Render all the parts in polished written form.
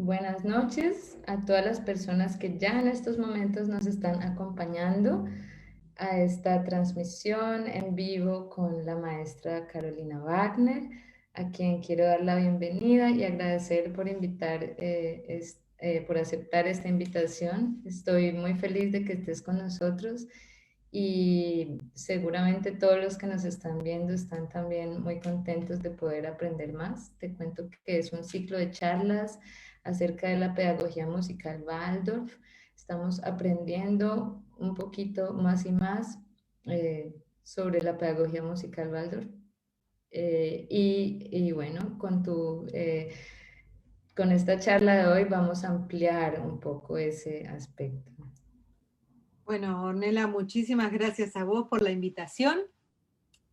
Buenas noches a todas las personas que ya en estos momentos nos están acompañando a esta transmisión en vivo con la maestra Carolina Wagner, a quien quiero dar la bienvenida y agradecer por por aceptar esta invitación. Estoy muy feliz de que estés con nosotros y seguramente todos los que nos están viendo están también muy contentos de poder aprender más. Te cuento que es un ciclo de charlas acerca de la pedagogía musical Waldorf. Estamos aprendiendo un poquito más y más sobre la pedagogía musical Waldorf. Y bueno, con esta charla de hoy vamos a ampliar un poco ese aspecto. Bueno, Ornella, muchísimas gracias a vos por la invitación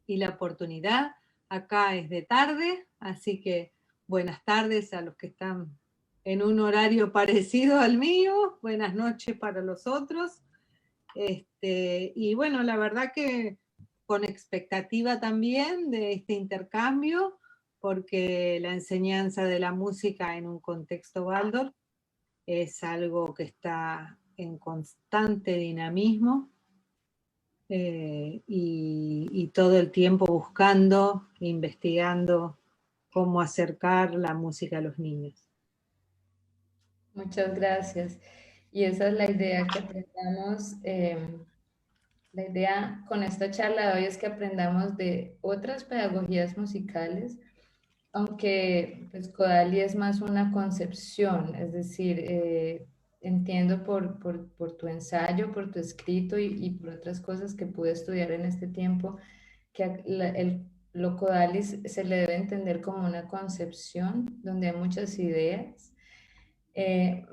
y la oportunidad. Acá es de tarde, así que buenas tardes a los que están en un horario parecido al mío, buenas noches para los otros. Y bueno, la verdad que con expectativa también de este intercambio, porque la enseñanza de la música en un contexto Waldorf es algo que está en constante dinamismo, y todo el tiempo buscando, investigando cómo acercar la música a los niños. Muchas gracias. Y esa es la idea, que aprendamos. La idea con esta charla de hoy es que aprendamos de otras pedagogías musicales, aunque pues Kodali es más una concepción, es decir, entiendo por tu ensayo, por tu escrito y por otras cosas que pude estudiar en este tiempo, que lo Kodali se le debe entender como una concepción donde hay muchas ideas,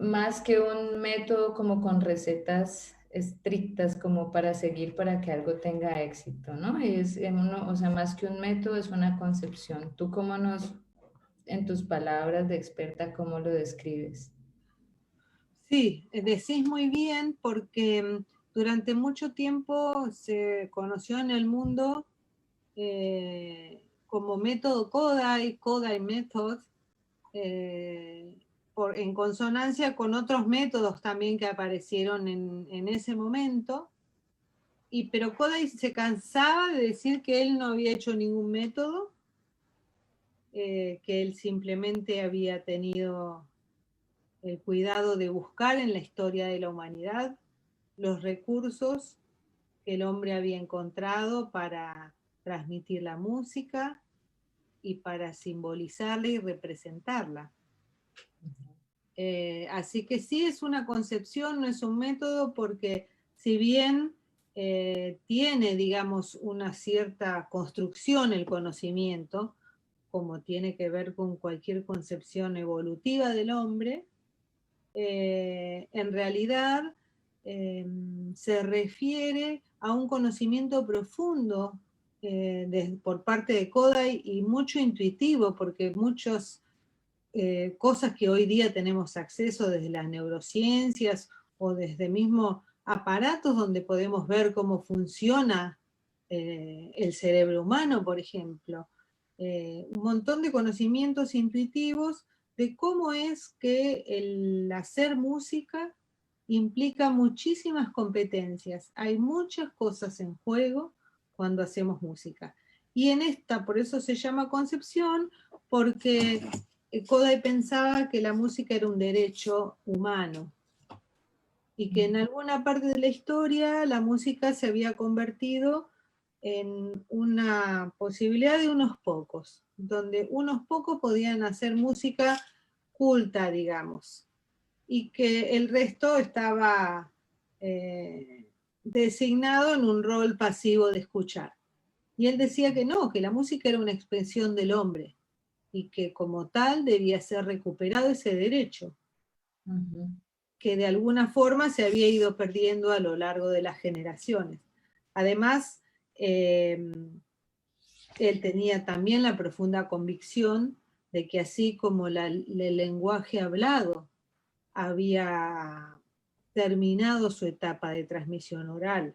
más que un método como con recetas estrictas como para seguir para que algo tenga éxito, ¿no? O sea, más que un método es una concepción. ¿Tú cómo en tus palabras de experta, cómo lo describes? Sí, decís muy bien porque durante mucho tiempo se conoció en el mundo como método Kodai, Kodai Method, eh, en consonancia con otros métodos también que aparecieron en ese momento. Pero Kodai se cansaba de decir que él no había hecho ningún método, que él simplemente había tenido el cuidado de buscar en la historia de la humanidad los recursos que el hombre había encontrado para transmitir la música y para simbolizarla y representarla. Así que sí es una concepción, no es un método, porque si bien tiene, digamos, una cierta construcción el conocimiento, como tiene que ver con cualquier concepción evolutiva del hombre, en realidad se refiere a un conocimiento profundo por parte de Kodai, y mucho intuitivo, porque muchas cosas que hoy día tenemos acceso desde las neurociencias o desde mismo aparatos donde podemos ver cómo funciona el cerebro humano, por ejemplo. Un montón de conocimientos intuitivos de cómo es que el hacer música implica muchísimas competencias. Hay muchas cosas en juego cuando hacemos música. Y en esta, por eso se llama concepción, porque Kodai pensaba que la música era un derecho humano y que en alguna parte de la historia la música se había convertido en una posibilidad de unos pocos, donde unos pocos podían hacer música culta, digamos, y que el resto estaba designado en un rol pasivo de escuchar. Y él decía que no, que la música era una expresión del hombre y que como tal debía ser recuperado ese derecho, que de alguna forma se había ido perdiendo a lo largo de las generaciones. Además, él tenía también la profunda convicción de que así como el lenguaje hablado había terminado su etapa de transmisión oral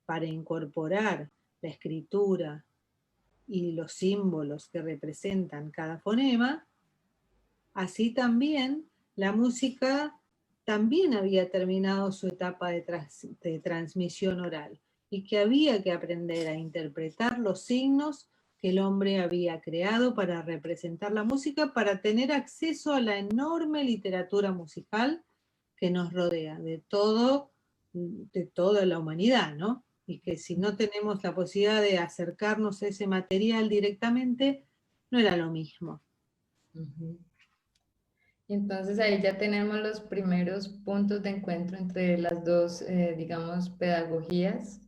para incorporar la escritura y los símbolos que representan cada fonema, así también la música también había terminado su etapa de transmisión oral y que había que aprender a interpretar los signos que el hombre había creado para representar la música, para tener acceso a la enorme literatura musical que nos rodea, de toda la humanidad, ¿no? Y que si no tenemos la posibilidad de acercarnos a ese material directamente, no era lo mismo. Ujú. Y entonces ahí ya tenemos los primeros puntos de encuentro entre las dos, digamos, pedagogías,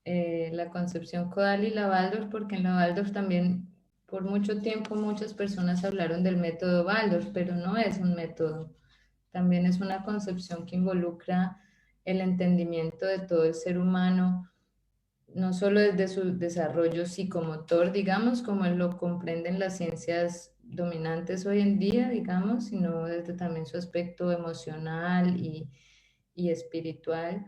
la concepción Kodal y la Waldorf, porque en la Waldorf también por mucho tiempo muchas personas hablaron del método Waldorf, pero no es un método, también es una concepción que involucra el entendimiento de todo el ser humano, no solo desde su desarrollo psicomotor, digamos, como lo comprenden las ciencias dominantes hoy en día, digamos, sino desde también su aspecto emocional y espiritual.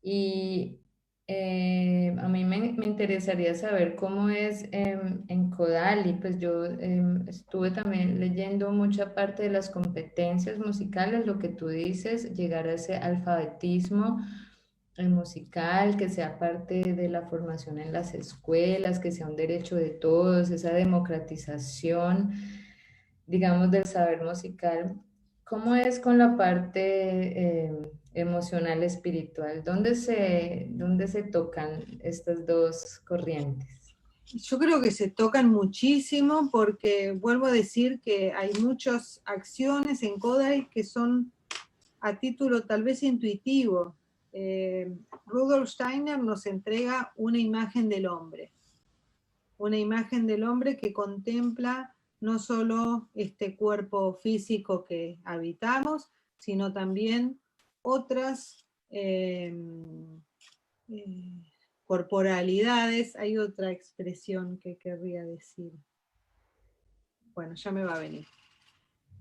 Y a mí me interesaría saber cómo es en Kodali, pues yo estuve también leyendo mucha parte de las competencias musicales, lo que tú dices, llegar a ese alfabetismo musical, que sea parte de la formación en las escuelas, que sea un derecho de todos, esa democratización, digamos, del saber musical. ¿Cómo es con la parte emocional, espiritual? Dónde se tocan estas dos corrientes? Yo creo que se tocan muchísimo porque vuelvo a decir que hay muchas acciones en Kodai que son a título tal vez intuitivo. Rudolf Steiner nos entrega una imagen del hombre que contempla no solo este cuerpo físico que habitamos, sino también otras eh, corporalidades. Hay otra expresión que querría decir. Bueno, ya me va a venir.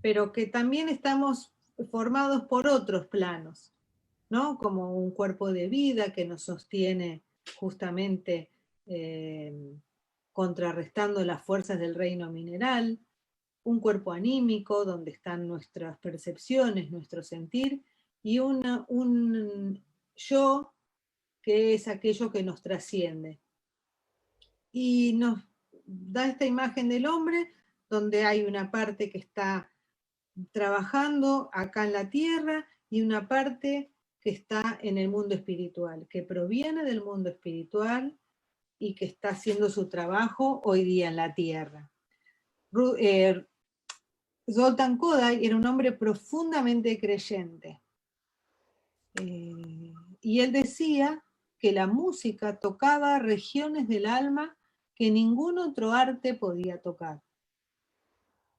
Pero que también estamos formados por otros planos, ¿no? Como un cuerpo de vida que nos sostiene justamente contrarrestando las fuerzas del reino mineral, un cuerpo anímico donde están nuestras percepciones, nuestro sentir, y un yo que es aquello que nos trasciende. Y nos da esta imagen del hombre donde hay una parte que está trabajando acá en la tierra y una parte que está en el mundo espiritual, que proviene del mundo espiritual y que está haciendo su trabajo hoy día en la tierra. Zoltán Kodály era un hombre profundamente creyente. Y él decía que la música tocaba regiones del alma que ningún otro arte podía tocar.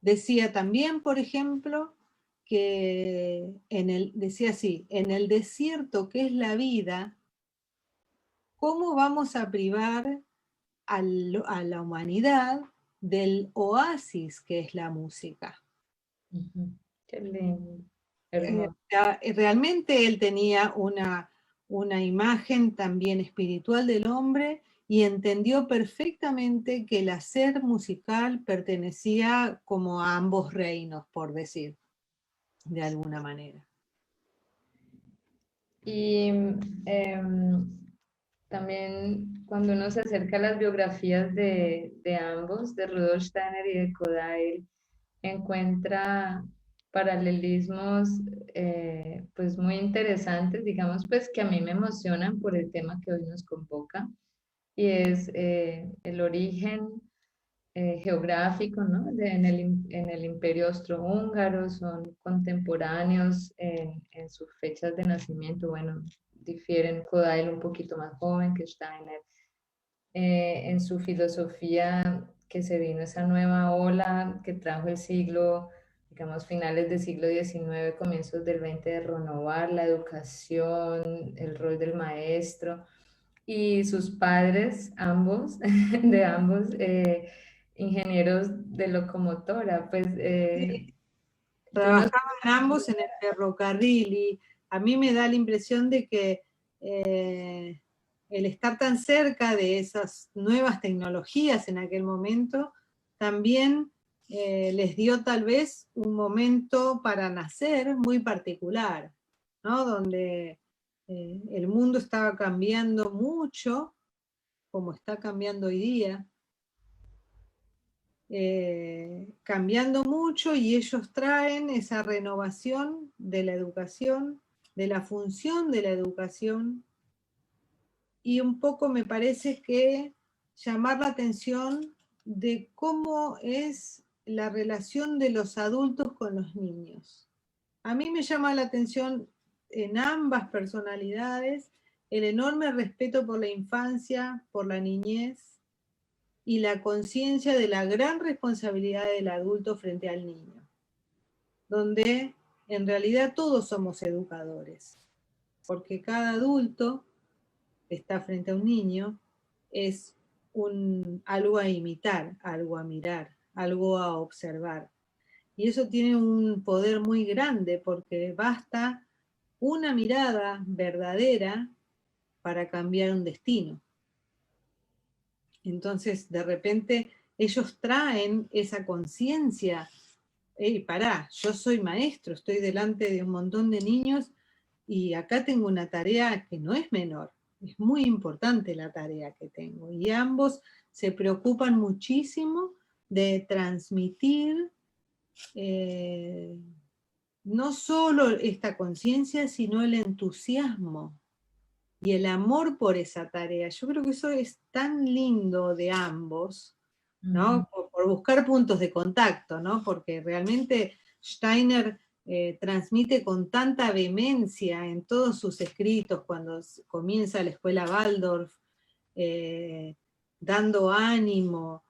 Decía también, por ejemplo, que decía así, en el desierto que es la vida, ¿cómo vamos a privar a la humanidad del oasis que es la música? Ujú. Qué lindo, hermoso. Realmente él tenía una imagen también espiritual del hombre y entendió perfectamente que el hacer musical pertenecía como a ambos reinos, por decir, de alguna manera. Y también cuando uno se acerca a las biografías de ambos, de Rudolf Steiner y de Kodály, encuentra paralelismos pues muy interesantes, digamos, pues que a mí me emocionan por el tema que hoy nos convoca, y es el origen geográfico, ¿no? En el Imperio Austrohúngaro, son contemporáneos en sus fechas de nacimiento, bueno, difieren Kodály un poquito más joven que Steiner, en su filosofía que se vino esa nueva ola que trajo el siglo, digamos, finales del siglo XIX, comienzos del XX, de renovar la educación, el rol del maestro, y sus padres, ambos, de ambos, ingenieros de locomotora, pues yo no sé. Trabajaban ambos en el ferrocarril y a mí me da la impresión de que el estar tan cerca de esas nuevas tecnologías en aquel momento también les dio tal vez un momento para nacer muy particular, ¿no? Donde el mundo estaba cambiando mucho, como está cambiando hoy día, cambiando mucho, y ellos traen esa renovación de la educación, de la función de la educación, y un poco me parece que llamar la atención de cómo es la relación de los adultos con los niños. A mí me llama la atención en ambas personalidades el enorme respeto por la infancia, por la niñez, y la conciencia de la gran responsabilidad del adulto frente al niño, donde en realidad todos somos educadores, porque cada adulto que está frente a un niño es algo a imitar, algo a mirar, algo a observar. Y eso tiene un poder muy grande, porque basta una mirada verdadera para cambiar un destino. Entonces, de repente, ellos traen esa conciencia. Hey, pará, yo soy maestro, estoy delante de un montón de niños y acá tengo una tarea que no es menor. Es muy importante la tarea que tengo. Y ambos se preocupan muchísimo de transmitir no solo esta conciencia, sino el entusiasmo y el amor por esa tarea. Yo creo que eso es tan lindo de ambos, ¿no? Por buscar puntos de contacto, ¿no? Porque realmente Steiner transmite con tanta vehemencia en todos sus escritos, cuando comienza la escuela Waldorf, dando ánimo,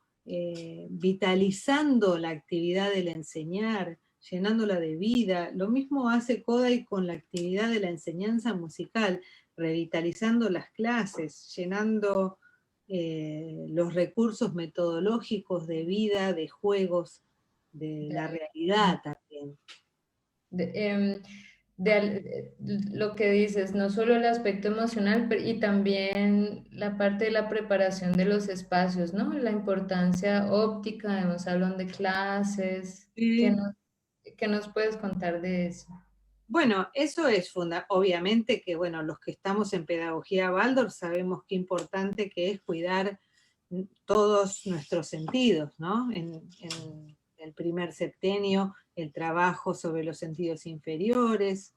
vitalizando la actividad del enseñar, llenándola de vida. Lo mismo hace Kodály con la actividad de la enseñanza musical, revitalizando las clases, llenando los recursos metodológicos de vida, de juegos, de la realidad también. De, lo que dices, no solo el aspecto emocional, y también la parte de la preparación de los espacios, ¿no? La importancia óptica, de un salón de clases. Sí. ¿Qué nos puedes contar de eso? Bueno, eso es obviamente que, bueno, los que estamos en pedagogía Waldorf sabemos qué importante que es cuidar todos nuestros sentidos, ¿no? En el primer septenio, el trabajo sobre los sentidos inferiores,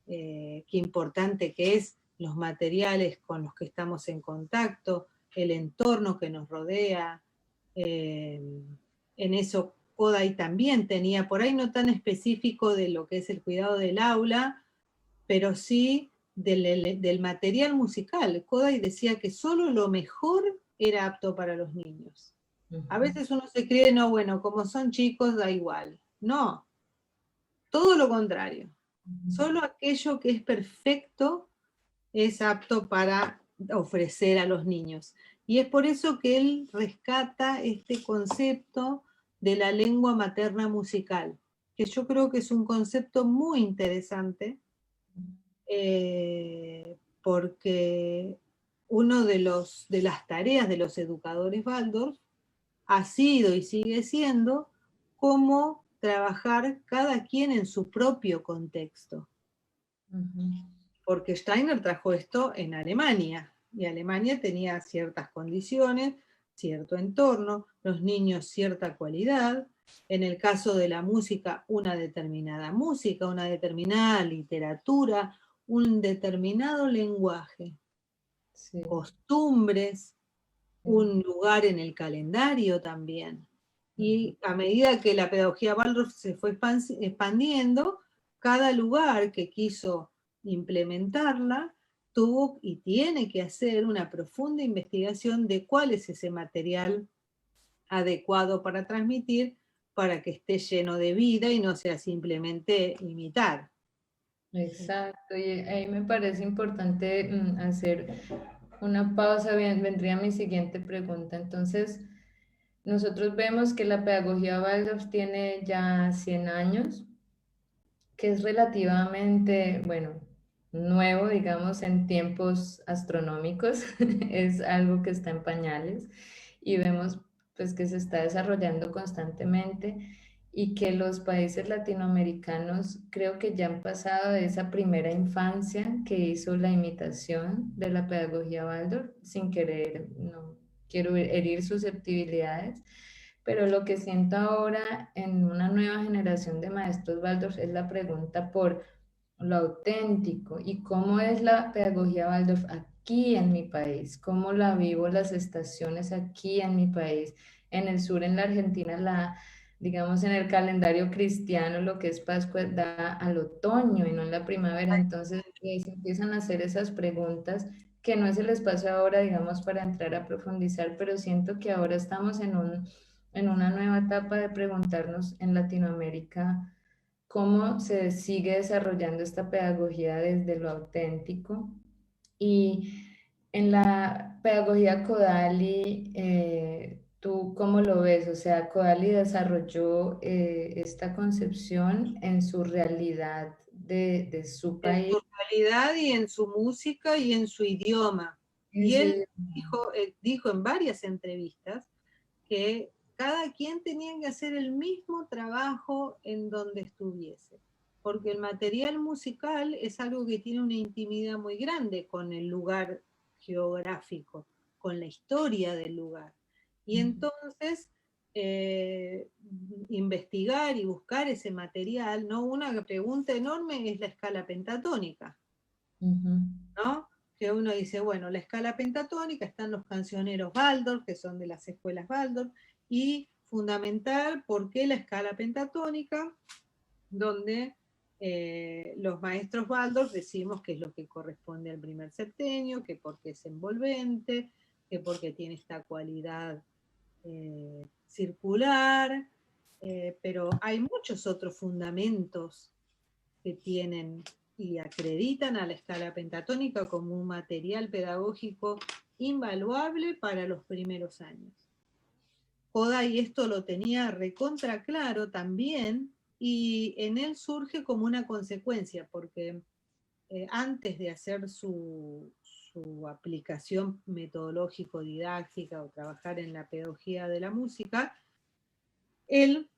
qué importante que es los materiales con los que estamos en contacto, el entorno que nos rodea. En eso Kodály también tenía, por ahí no tan específico de lo que es el cuidado del aula, pero sí del material musical. Kodály decía que solo lo mejor era apto para los niños. A veces uno se cree, no, bueno, como son chicos da igual. No, todo lo contrario. Solo aquello que es perfecto es apto para ofrecer a los niños. Y es por eso que él rescata este concepto de la lengua materna musical, que yo creo que es un concepto muy interesante, porque uno de las tareas de los educadores Waldorf ha sido y sigue siendo cómo trabajar cada quien en su propio contexto. Porque Steiner trajo esto en Alemania, y Alemania tenía ciertas condiciones, cierto entorno, los niños cierta cualidad, en el caso de la música una determinada música, una determinada literatura, un determinado lenguaje, Sí. costumbres, un lugar en el calendario también. Y a medida que la pedagogía Waldorf se fue expandiendo, cada lugar que quiso implementarla tuvo y tiene que hacer una profunda investigación de cuál es ese material adecuado para transmitir, para que esté lleno de vida y no sea simplemente imitar. Exacto, y ahí me parece importante hacer una pausa. Bien, vendría mi siguiente pregunta. Entonces, nosotros vemos que la pedagogía Waldorf tiene ya 100 años, que es relativamente, bueno, nuevo, digamos, en tiempos astronómicos, es algo que está en pañales, y vemos pues que se está desarrollando constantemente y que los países latinoamericanos creo que ya han pasado de esa primera infancia que hizo la imitación de la pedagogía Waldorf, sin querer, no quiero herir susceptibilidades, pero lo que siento ahora en una nueva generación de maestros Waldorf es la pregunta por lo auténtico y cómo es la pedagogía Waldorf aquí en mi país, cómo la vivo las estaciones aquí en mi país. En el sur, en la Argentina, digamos, en el calendario cristiano, lo que es Pascua da al otoño y no en la primavera. Entonces, se empiezan a hacer esas preguntas que no es el espacio ahora, digamos, para entrar a profundizar, pero siento que ahora estamos en una nueva etapa de preguntarnos en Latinoamérica cómo se sigue desarrollando esta pedagogía desde lo auténtico. Y en la pedagogía Kodali, ¿tú cómo lo ves? O sea, Kodali desarrolló esta concepción en su realidad de su En país. su realidad y en su música y en su idioma. En Y su él idioma. dijo en varias entrevistas que cada quien tenía que hacer el mismo trabajo en donde estuviese, porque el material musical es algo que tiene una intimidad muy grande con el lugar geográfico, con la historia del lugar. Y entonces, investigar y buscar ese material, ¿no? Una pregunta enorme es la escala pentatónica, Ujú. ¿no? Que uno dice, bueno, la escala pentatónica, están los cancioneros Waldorf, que son de las escuelas Waldorf, y fundamental, ¿por qué la escala pentatónica? Donde los maestros Waldorf decimos que es lo que corresponde al primer septenio, que porque es envolvente, que porque tiene esta cualidad circular, pero hay muchos otros fundamentos que tienen y acreditan a la escala pentatónica como un material pedagógico invaluable para los primeros años. Kodai esto lo tenía recontra claro también, y en él surge como una consecuencia, porque antes de hacer su aplicación metodológico-didáctica o trabajar en la pedagogía de la música, él,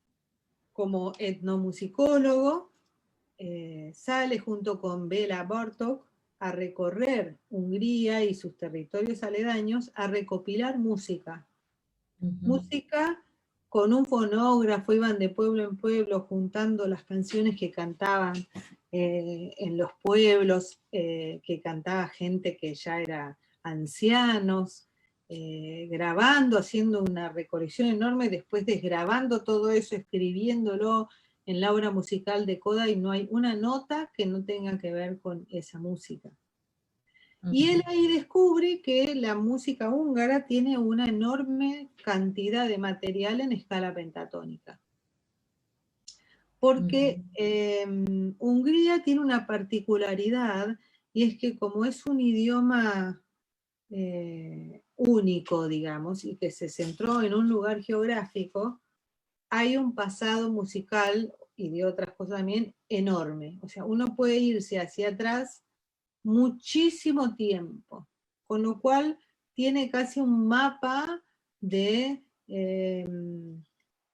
como etnomusicólogo, sale junto con Bela Bartók a recorrer Hungría y sus territorios aledaños a recopilar música. Ujú. Música con un fonógrafo, iban de pueblo en pueblo juntando las canciones que cantaban en los pueblos, que cantaba gente que ya era ancianos, grabando, haciendo una recolección enorme, después desgrabando todo eso, escribiéndolo en la obra musical de Kodai, y no hay una nota que no tenga que ver con esa música. Y él ahí descubre que la música húngara tiene una enorme cantidad de material en escala pentatónica. Porque Hungría tiene una particularidad, y es que como es un idioma único, digamos, y que se centró en un lugar geográfico, hay un pasado musical y de otras cosas también enorme. O sea, uno puede irse hacia atrás muchísimo tiempo, con lo cual tiene casi un mapa de,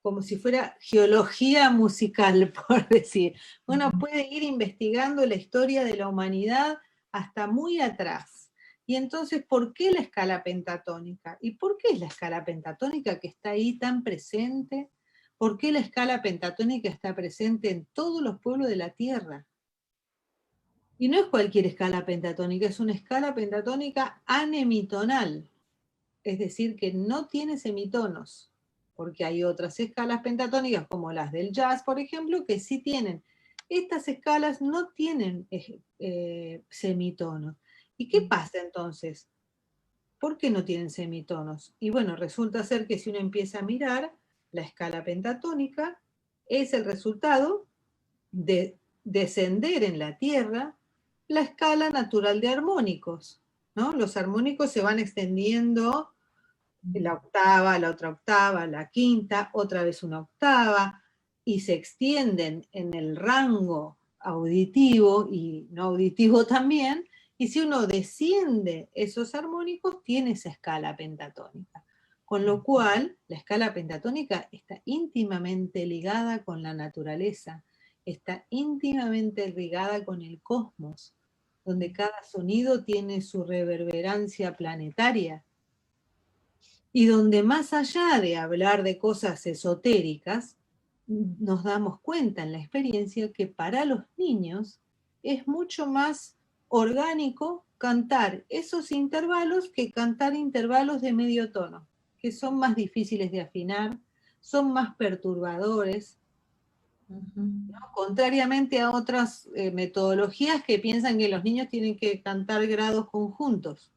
como si fuera geología musical, por decir. Uno puede ir investigando la historia de la humanidad hasta muy atrás. Y entonces, ¿por qué la escala pentatónica? ¿Y por qué es la escala pentatónica que está ahí tan presente? ¿Por qué la escala pentatónica está presente en todos los pueblos de la Tierra? Y no es cualquier escala pentatónica, es una escala pentatónica anemitonal, es decir, que no tiene semitonos, porque hay otras escalas pentatónicas como las del jazz, por ejemplo, que sí tienen. Estas escalas no tienen semitonos. ¿Y qué pasa entonces? ¿Por qué no tienen semitonos? Y bueno, resulta ser que si uno empieza a mirar, la escala pentatónica es el resultado de descender en la Tierra la escala natural de armónicos, ¿no? Los armónicos se van extendiendo la octava, la otra octava, la quinta, otra vez una octava, y se extienden en el rango auditivo y no auditivo también, y si uno desciende esos armónicos, tiene esa escala pentatónica. Con lo cual, la escala pentatónica está íntimamente ligada con la naturaleza, está íntimamente ligada con el cosmos, donde cada sonido tiene su reverberancia planetaria y donde más allá de hablar de cosas esotéricas, nos damos cuenta en la experiencia que para los niños es mucho más orgánico cantar esos intervalos que cantar intervalos de medio tono, que son más difíciles de afinar, son más perturbadores, ¿no? Contrariamente a otras metodologías que piensan que los niños tienen que cantar grados conjuntos.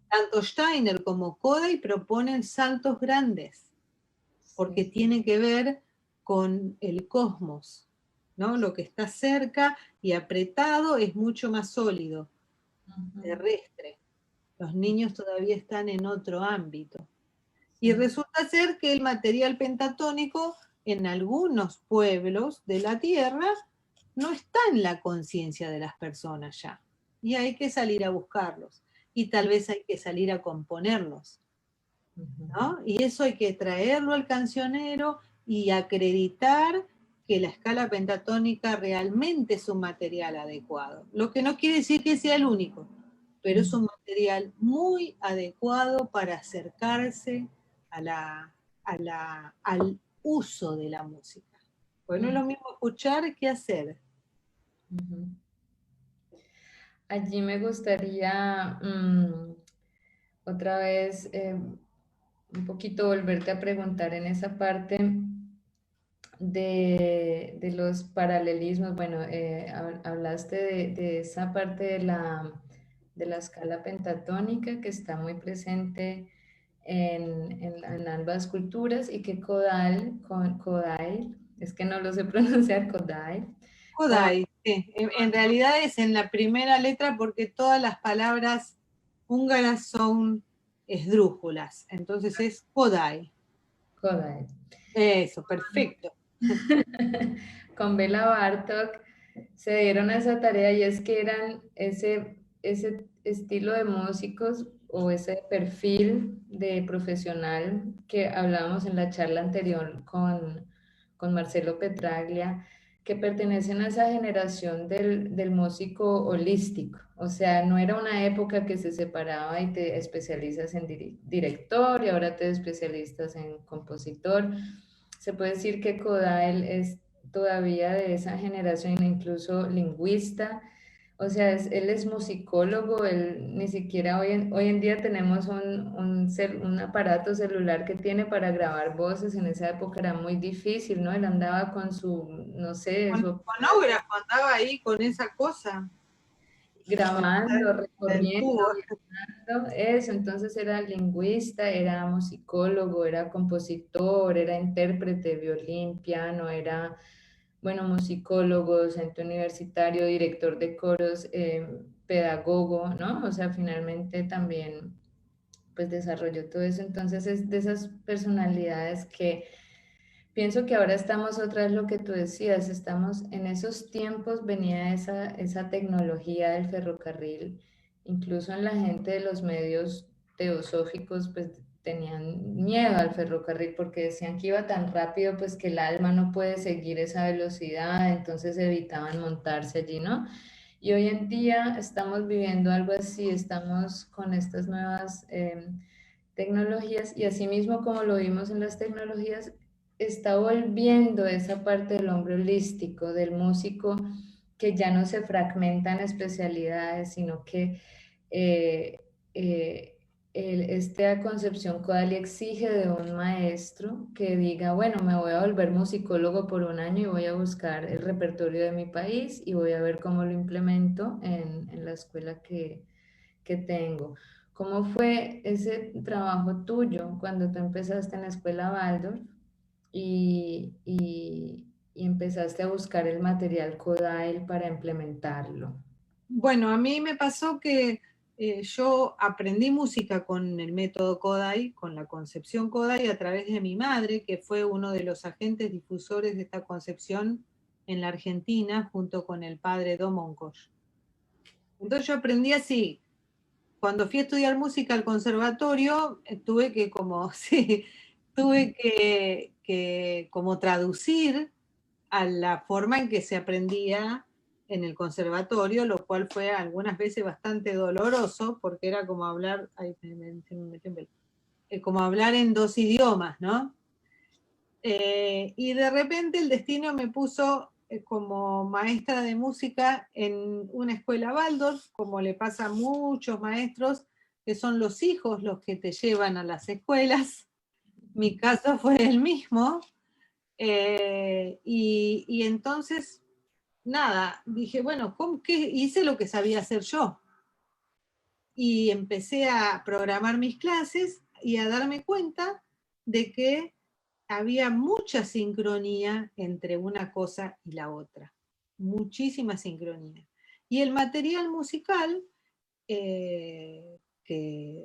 Tanto Steiner como Kodai proponen saltos grandes, porque tiene que ver con el cosmos, ¿no? Lo que está cerca y apretado es mucho más sólido, terrestre. Los niños todavía están en otro ámbito. Y resulta ser que el material pentatónico en algunos pueblos de la Tierra no está en la conciencia de las personas ya. Y hay que salir a buscarlos. Y tal vez hay que salir a componerlos, ¿no? Y eso hay que traerlo al cancionero y acreditar que la escala pentatónica realmente es un material adecuado. Lo que no quiere decir que sea el único, pero es un material muy adecuado para acercarse al uso de la música. Pues no es lo mismo escuchar que hacer. Allí me gustaría otra vez un poquito volverte a preguntar en esa parte de los paralelismos. Bueno, hablaste de esa parte de la escala pentatónica que está muy presente en ambas culturas y que Kodai, es que no lo sé pronunciar, Kodai. Kodai, sí. En realidad es en la primera letra porque todas las palabras húngaras son esdrújulas. Entonces es Kodai. Kodai. Eso, perfecto. Con Bela Bartok se dieron esa tarea y es que eran ese estilo de músicos o ese perfil de profesional que hablábamos en la charla anterior con Marcelo Petraglia, que pertenecen a esa generación del músico holístico. O sea, no era una época que se separaba y te especializas en director y ahora te especializas en compositor. Se puede decir que Kodael es todavía de esa generación, incluso lingüista. O sea, él es musicólogo, él ni siquiera hoy en día tenemos un aparato celular que tiene para grabar voces. En esa época era muy difícil, ¿no? Él andaba con su, no sé, Con su fonógrafo andaba ahí con esa cosa. grabando, Del recorriendo, tubo. viajando, eso. Entonces era lingüista, era musicólogo, era compositor, era intérprete, violín, piano, era, bueno, musicólogo, docente universitario, director de coros, pedagogo, ¿no? O sea, finalmente también, pues desarrolló todo eso. Entonces es de esas personalidades que pienso que ahora estamos otra vez lo que tú decías, estamos en esos tiempos, venía esa tecnología del ferrocarril, incluso en la gente de los medios teosóficos, pues tenían miedo al ferrocarril porque decían que iba tan rápido, pues que el alma no puede seguir esa velocidad, entonces evitaban montarse allí, ¿no? Y hoy en día estamos viviendo algo así, estamos con estas nuevas tecnologías y asimismo como lo vimos en las tecnologías, está volviendo esa parte del hombre holístico, del músico, que ya no se fragmenta en especialidades, sino que eh, eh, esta concepción Kodali exige de un maestro que diga, bueno, me voy a volver musicólogo por un año y voy a buscar el repertorio de mi país y voy a ver cómo lo implemento en la escuela que tengo. ¿Cómo fue ese trabajo tuyo cuando tú empezaste en la escuela Waldorf y empezaste a buscar el material Kodail para implementarlo? Bueno, a mí me pasó que yo aprendí música con el método Kodai, con la concepción Kodai, a través de mi madre, que fue uno de los agentes difusores de esta concepción en la Argentina, junto con el padre Domonkos. Entonces yo aprendí así, cuando fui a estudiar música al conservatorio, tuve que como, sí, tuve que como traducir a la forma en que se aprendía en el conservatorio, lo cual fue algunas veces bastante doloroso, porque era como hablar, ay, como hablar en dos idiomas, ¿no? Y de repente el destino me puso como maestra de música en una escuela Waldorf, como le pasa a muchos maestros, que son los hijos los que te llevan a las escuelas. Mi caso fue el mismo. Y entonces, nada, dije, bueno, ¿qué? Hice lo que sabía hacer yo. Y empecé a programar mis clases y a darme cuenta de que había mucha sincronía entre una cosa y la otra, muchísima sincronía. Y el material musical que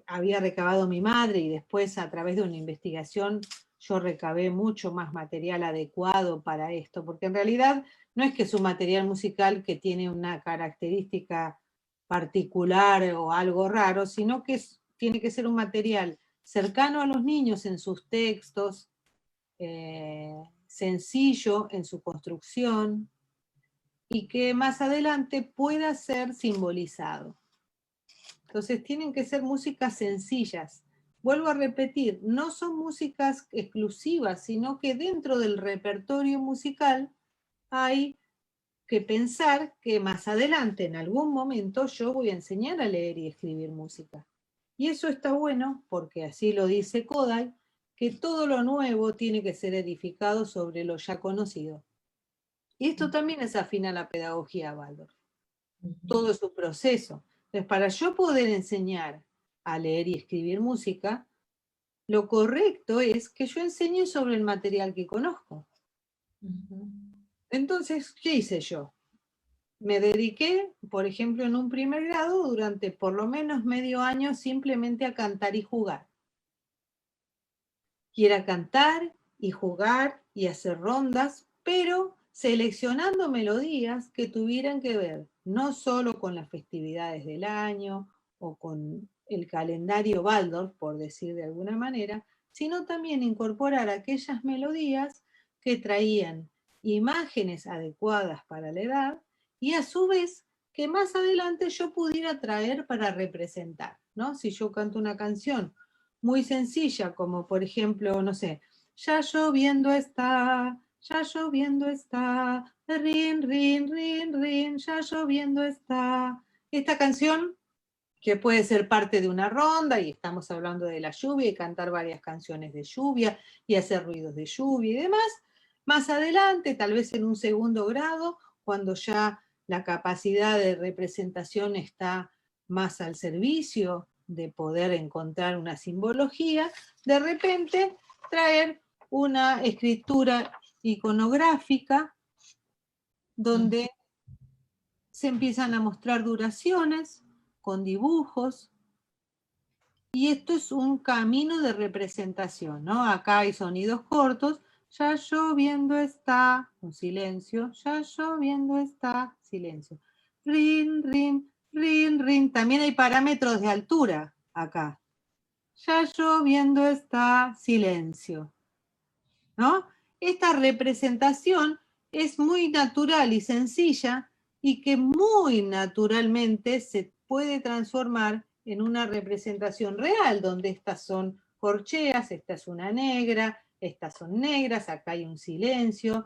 había recabado mi madre y después a través de una investigación yo recabé mucho más material adecuado para esto, porque en realidad no es que es un material musical que tiene una característica particular o algo raro, sino que tiene que ser un material cercano a los niños en sus textos, sencillo en su construcción y que más adelante pueda ser simbolizado. Entonces tienen que ser músicas sencillas. Vuelvo a repetir, no son músicas exclusivas, sino que dentro del repertorio musical hay que pensar que más adelante, en algún momento, yo voy a enseñar a leer y escribir música. Y eso está bueno, porque así lo dice Kodály, que todo lo nuevo tiene que ser edificado sobre lo ya conocido. Y esto también es afín a la pedagogía Waldorf. Todo su proceso. Entonces, para yo poder enseñar a leer y escribir música, lo correcto es que yo enseñe sobre el material que conozco. Entonces, ¿qué hice yo? Me dediqué, por ejemplo, en un primer grado, durante por lo menos medio año, simplemente a cantar y jugar. Y era cantar y jugar y hacer rondas, pero seleccionando melodías que tuvieran que ver no solo con las festividades del año o con el calendario Waldorf, por decir de alguna manera, sino también incorporar aquellas melodías que traían imágenes adecuadas para la edad y a su vez que más adelante yo pudiera traer para representar, ¿no? Si yo canto una canción muy sencilla, como por ejemplo, no sé, ya lloviendo está, rin, rin, rin, rin, ya lloviendo está. Esta canción, que puede ser parte de una ronda, y estamos hablando de la lluvia, y cantar varias canciones de lluvia, y hacer ruidos de lluvia y demás. Más adelante, tal vez en un segundo grado, cuando ya la capacidad de representación está más al servicio de poder encontrar una simbología, de repente traer una escritura iconográfica donde se empiezan a mostrar duraciones con dibujos, y esto es un camino de representación, ¿no? Acá hay sonidos cortos, ya lloviendo está, un silencio, ya lloviendo está, silencio. Rin, rin, rin, rin. También hay parámetros de altura acá. Ya lloviendo está, silencio, ¿no? Esta representación es muy natural y sencilla y que muy naturalmente se puede transformar en una representación real, donde estas son corcheas, esta es una negra, estas son negras, acá hay un silencio.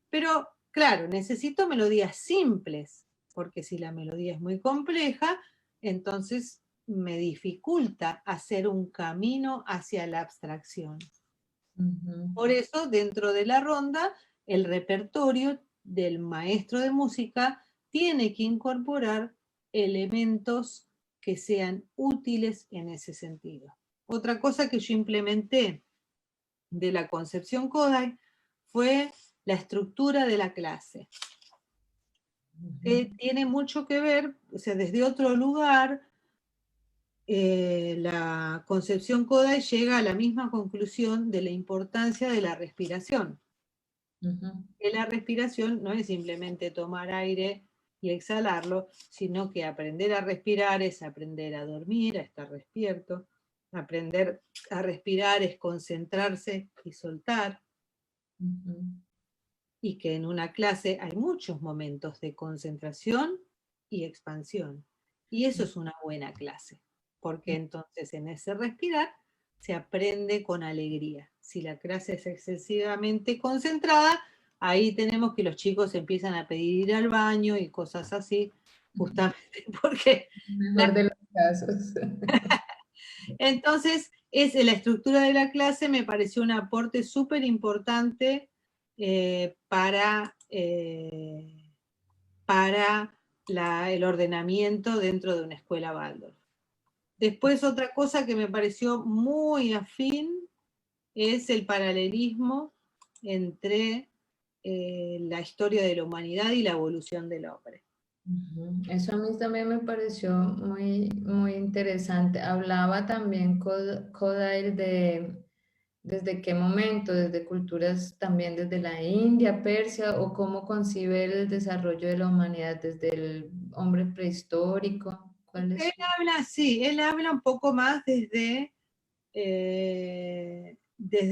Pero claro, necesito melodías simples, porque si la melodía es muy compleja, entonces me dificulta hacer un camino hacia la abstracción. Por eso, dentro de la ronda, el repertorio del maestro de música tiene que incorporar elementos que sean útiles en ese sentido. Otra cosa que yo implementé de la concepción Kodály fue la estructura de la clase, que tiene mucho que ver, o sea, desde otro lugar, la concepción Kodály llega a la misma conclusión de la importancia de la respiración. Que la respiración no es simplemente tomar aire y exhalarlo, sino que aprender a respirar es aprender a dormir, a estar despierto. Aprender a respirar es concentrarse y soltar. Y que en una clase hay muchos momentos de concentración y expansión. Y eso es una buena clase, porque entonces en ese respirar se aprende con alegría. Si la clase es excesivamente concentrada, ahí tenemos que los chicos empiezan a pedir ir al baño y cosas así, justamente porque... Mejor de los casos. Entonces, la estructura de la clase me pareció un aporte súper importante para el ordenamiento dentro de una escuela Waldorf. Después, otra cosa que me pareció muy afín es el paralelismo entre la historia de la humanidad y la evolución del hombre. Eso a mí también me pareció muy, muy interesante. Hablaba también Kodair de desde qué momento, desde culturas también desde la India, Persia, o cómo concibe el desarrollo de la humanidad desde el hombre prehistórico. ¿Cuál es? Él habla un poco más desde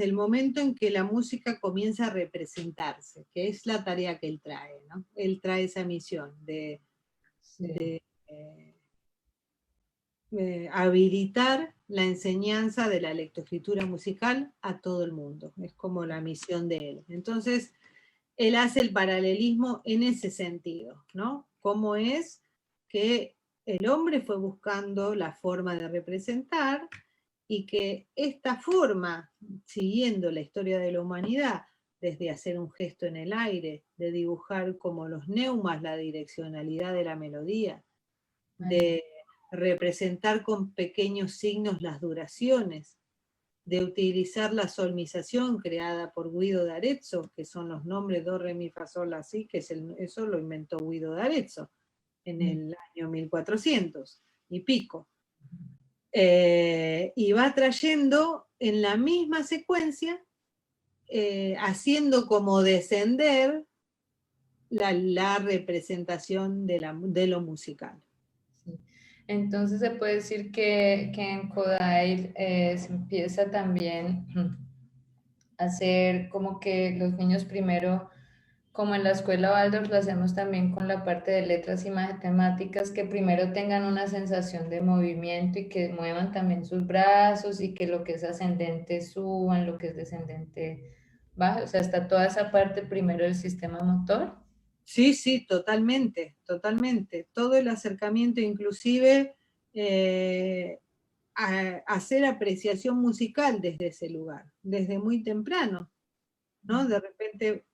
el momento en que la música comienza a representarse, que es la tarea que él trae, ¿no? Él trae esa misión de Sí. habilitar la enseñanza de la lectoescritura musical a todo el mundo. Es como la misión de él. Entonces, él hace el paralelismo en ese sentido, ¿no? Cómo es que el hombre fue buscando la forma de representar y que esta forma, siguiendo la historia de la humanidad, desde hacer un gesto en el aire, de dibujar como los neumas la direccionalidad de la melodía, de representar con pequeños signos las duraciones, de utilizar la solmización creada por Guido d'Arezzo, que son los nombres do, re, mi, fa, sol, la, si, que eso lo inventó Guido d'Arezzo en el año 1400 y pico. Y va trayendo en la misma secuencia, haciendo como descender la representación de lo musical. Sí. Entonces se puede decir que en Kodair se empieza también a hacer como que los niños primero, como en la escuela Waldorf lo hacemos también con la parte de letras y matemáticas, que primero tengan una sensación de movimiento y que muevan también sus brazos y que lo que es ascendente suban, lo que es descendente baje, o sea, está toda esa parte primero del sistema motor. Sí, sí, totalmente, totalmente. Todo el acercamiento, inclusive a hacer apreciación musical desde ese lugar, desde muy temprano, ¿no? De repente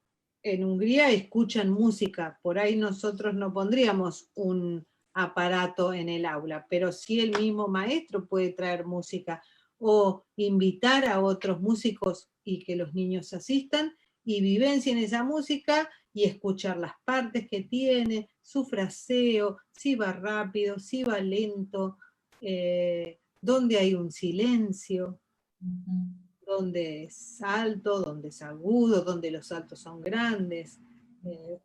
en Hungría escuchan música, por ahí nosotros no pondríamos un aparato en el aula, pero sí el mismo maestro puede traer música o invitar a otros músicos y que los niños asistan y vivencien esa música y escuchar las partes que tiene, su fraseo, si va rápido, si va lento, donde hay un silencio, donde es alto, donde es agudo, donde los saltos son grandes,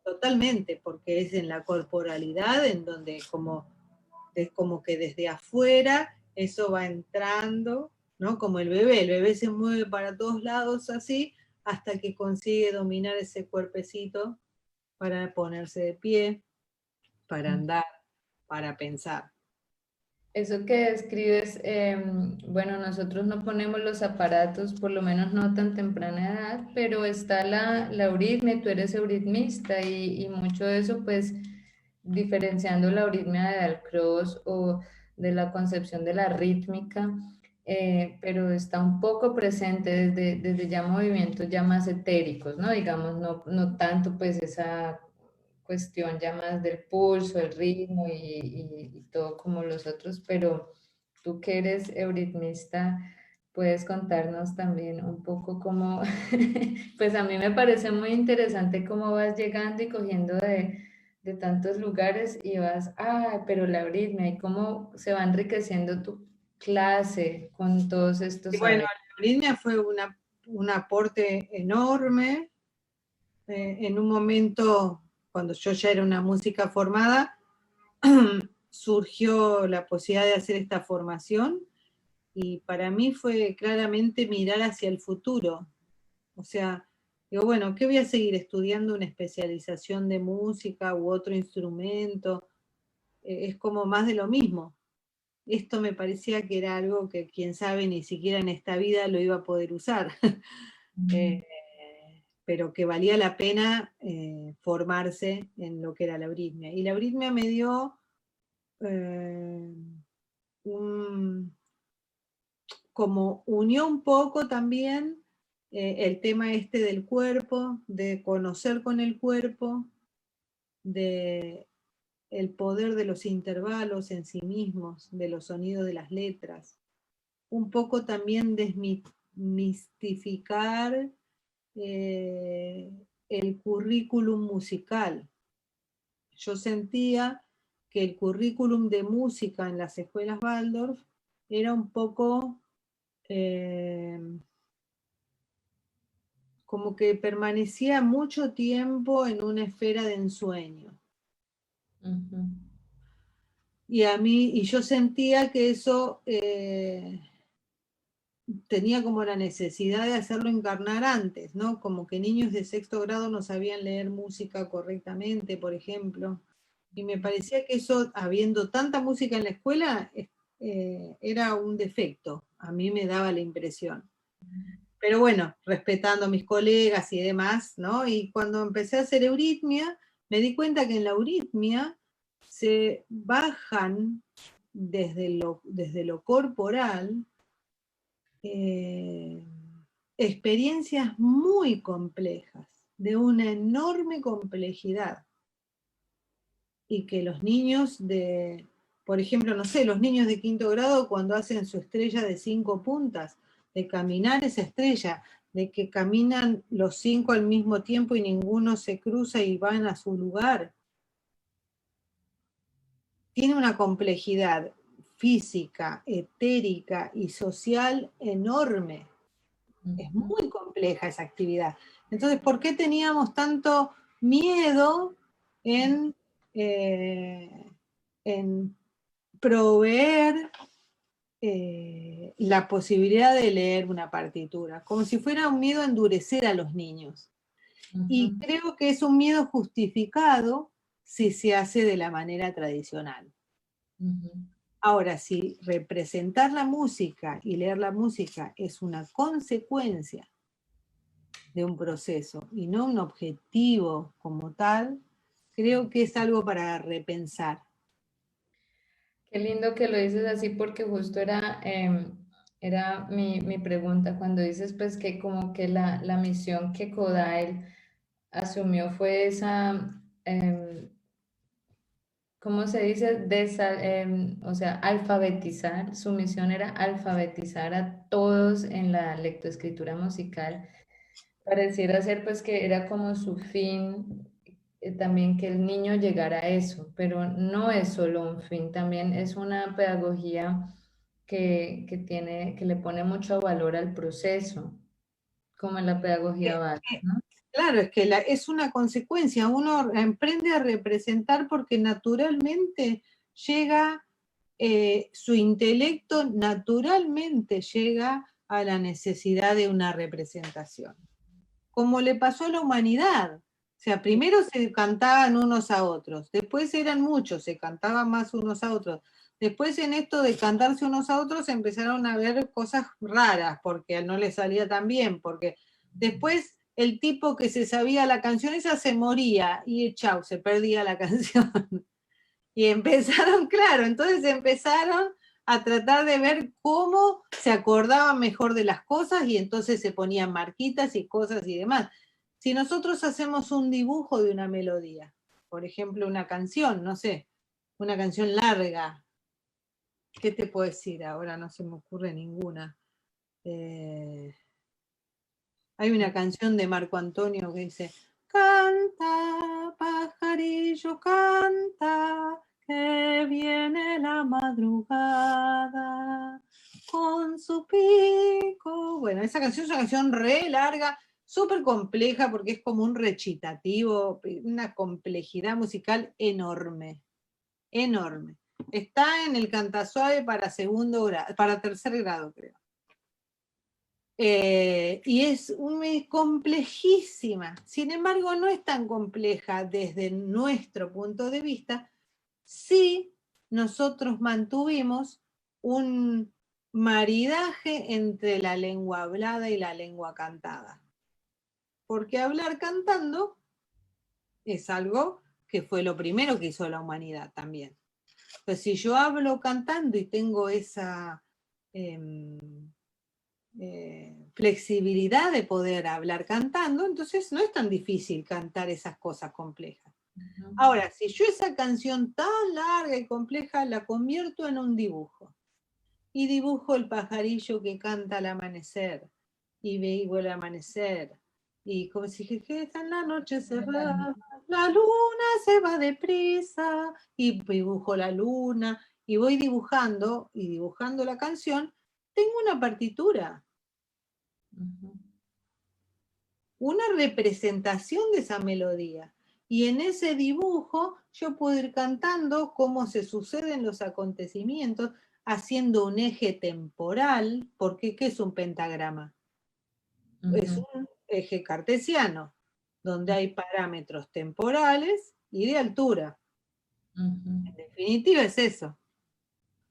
totalmente, porque es en la corporalidad en donde es como que desde afuera eso va entrando, ¿no? Como el bebé se mueve para todos lados así, hasta que consigue dominar ese cuerpecito para ponerse de pie, para andar, para pensar. Eso que describes, bueno, nosotros no ponemos los aparatos, por lo menos no tan temprana edad, pero está la euritmia, tú eres euritmista y mucho de eso, pues, diferenciando la euritmia de Dalcroze o de la concepción de la rítmica, pero está un poco presente desde ya movimientos ya más etéricos, ¿no? Digamos, no tanto pues esa cuestión ya más del pulso, el ritmo y todo como los otros, pero tú que eres euritmista, puedes contarnos también un poco cómo, pues a mí me parece muy interesante cómo vas llegando y cogiendo de tantos lugares y vas, pero la euritmia y cómo se va enriqueciendo tu clase con todos estos Y bueno, saberes. la euritmia fue un aporte enorme en un momento cuando yo ya era una música formada, surgió la posibilidad de hacer esta formación y para mí fue claramente mirar hacia el futuro. O sea, digo, bueno, ¿qué voy a seguir estudiando una especialización de música u otro instrumento? Es como más de lo mismo. Esto me parecía que era algo que quién sabe ni siquiera en esta vida lo iba a poder usar. Eh, pero que valía la pena formarse en lo que era la euritmia. Y la euritmia me dio como unió un poco también el tema este del cuerpo, de conocer con el cuerpo, de el poder de los intervalos en sí mismos, de los sonidos de las letras. Un poco también desmistificar el currículum musical. Yo sentía que el currículum de música en las escuelas Waldorf era un poco como que permanecía mucho tiempo en una esfera de ensueño. Ujú. Y yo sentía que eso tenía como la necesidad de hacerlo encarnar antes, ¿no? Como que niños de sexto grado no sabían leer música correctamente, por ejemplo. Y me parecía que eso, habiendo tanta música en la escuela, era un defecto. A mí me daba la impresión. Pero bueno, respetando a mis colegas y demás, ¿no? Y cuando empecé a hacer euritmia, me di cuenta que en la euritmia se bajan desde lo corporal experiencias muy complejas, de una enorme complejidad, y que los niños por ejemplo, no sé, los niños de quinto grado cuando hacen su estrella de 5 puntas, de caminar esa estrella, de que caminan los 5 al mismo tiempo y ninguno se cruza y van a su lugar, tiene una complejidad física, etérica y social enorme. Es muy compleja esa actividad. Entonces, ¿por qué teníamos tanto miedo en proveer la posibilidad de leer una partitura? Como si fuera un miedo a endurecer a los niños. Y creo que es un miedo justificado si se hace de la manera tradicional. Ahora, si representar la música y leer la música es una consecuencia de un proceso y no un objetivo como tal, creo que es algo para repensar. Qué lindo que lo dices así porque justo era mi pregunta cuando dices pues que como que la misión que Kodail asumió fue esa, ¿cómo se dice? O sea, alfabetizar, su misión era alfabetizar a todos en la lectoescritura musical. Pareciera ser pues que era como su fin también que el niño llegara a eso, pero no es solo un fin, también es una pedagogía que le pone mucho valor al proceso, como en la pedagogía básica, ¿no? Claro, es que es una consecuencia, uno emprende a representar porque naturalmente llega, su intelecto naturalmente llega a la necesidad de una representación, como le pasó a la humanidad. O sea, primero se cantaban unos a otros, después eran muchos, se cantaban más unos a otros. Después en esto de cantarse unos a otros empezaron a ver cosas raras, porque no les salía tan bien, porque después el tipo que se sabía la canción esa se moría y chau, se perdía la canción. Y empezaron, claro, entonces empezaron a tratar de ver cómo se acordaban mejor de las cosas y entonces se ponían marquitas y cosas y demás. Si nosotros hacemos un dibujo de una melodía, por ejemplo, una canción, no sé, una canción larga, ¿qué te puedo decir? Ahora no se me ocurre ninguna. Hay una canción de Marco Antonio que dice, canta, pajarillo, canta, que viene la madrugada con su pico. Bueno, esa canción es una canción re larga, súper compleja porque es como un recitativo, una complejidad musical enorme, enorme. Está en el Cantasuave para segundo grado, para tercer grado, creo. Y es complejísima. Sin embargo, no es tan compleja desde nuestro punto de vista si nosotros mantuvimos un maridaje entre la lengua hablada y la lengua cantada. Porque hablar cantando es algo que fue lo primero que hizo la humanidad también. Pues si yo hablo cantando y tengo esa flexibilidad de poder hablar cantando, entonces no es tan difícil cantar esas cosas complejas. Ahora, si yo esa canción tan larga y compleja la convierto en un dibujo, y dibujo el pajarillo que canta al amanecer, y veo el amanecer, y como si dijera en la noche se va, la luna se va deprisa, y dibujo la luna, y voy dibujando, y dibujando la canción, tengo una partitura, una representación de esa melodía. Y en ese dibujo yo puedo ir cantando cómo se suceden los acontecimientos, haciendo un eje temporal, porque ¿qué es un pentagrama? Es un eje cartesiano, donde hay parámetros temporales y de altura. En definitiva es eso.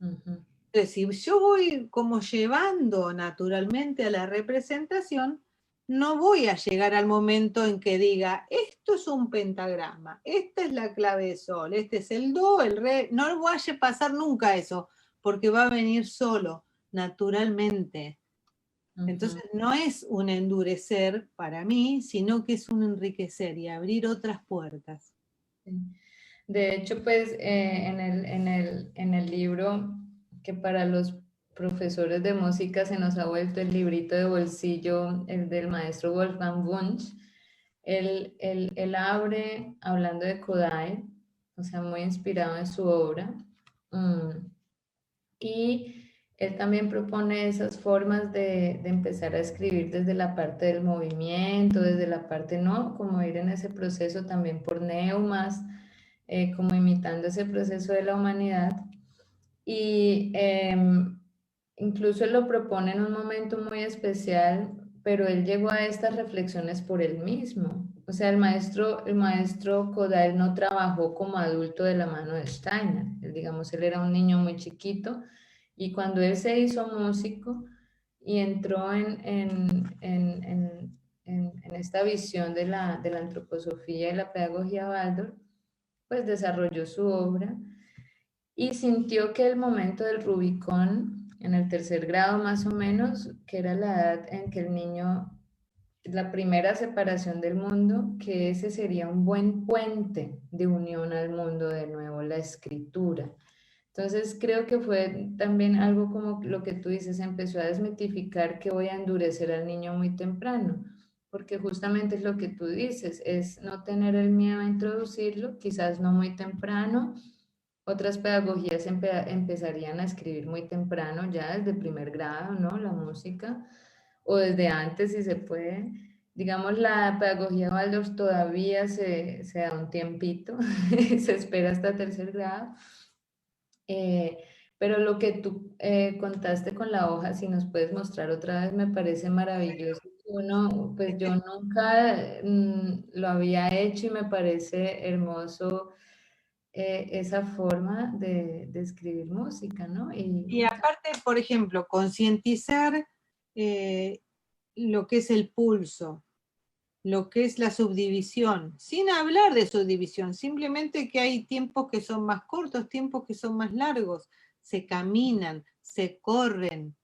Entonces, si yo voy como llevando naturalmente a la representación, no voy a llegar al momento en que diga, esto es un pentagrama, esta es la clave de sol, este es el do, el re, no vaya a pasar nunca eso, porque va a venir solo, naturalmente. Entonces no es un endurecer para mí, sino que es un enriquecer y abrir otras puertas. De hecho, pues en el libro que para los profesores de música se nos ha vuelto el librito de bolsillo, el del maestro Wolfgang Wunsch, él abre hablando de Kodály, o sea, muy inspirado en su obra. Y él también propone esas formas de empezar a escribir desde la parte del movimiento, desde la parte, ¿no? Como ir en ese proceso también por neumas, como imitando ese proceso de la humanidad. Y incluso él lo propone en un momento muy especial, pero él llegó a estas reflexiones por él mismo. O sea, el maestro Kodály no trabajó como adulto de la mano de Steiner. Él, digamos, él era un niño muy chiquito y cuando él se hizo músico y entró en esta visión de la antroposofía y la pedagogía Waldorf, pues desarrolló su obra y sintió que el momento del Rubicón, en el tercer grado más o menos, que era la edad en que el niño, la primera separación del mundo, que ese sería un buen puente de unión al mundo de nuevo, la escritura. Entonces creo que fue también algo como lo que tú dices, empezó a desmitificar que voy a endurecer al niño muy temprano, porque justamente es lo que tú dices, es no tener el miedo a introducirlo, quizás no muy temprano. Otras pedagogías empezarían a escribir muy temprano, ya desde primer grado, ¿no? La música, o desde antes si se puede. Digamos, la pedagogía Waldorf todavía se da un tiempito, se espera hasta tercer grado. Eh, pero lo que tú contaste con la hoja, si nos puedes mostrar otra vez, me parece maravilloso. Uno, pues yo nunca lo había hecho y me parece hermoso esa forma de escribir música, ¿no? Y aparte, por ejemplo, concientizar lo que es el pulso, lo que es la subdivisión, sin hablar de subdivisión, simplemente que hay tiempos que son más cortos, tiempos que son más largos, se caminan, se corren,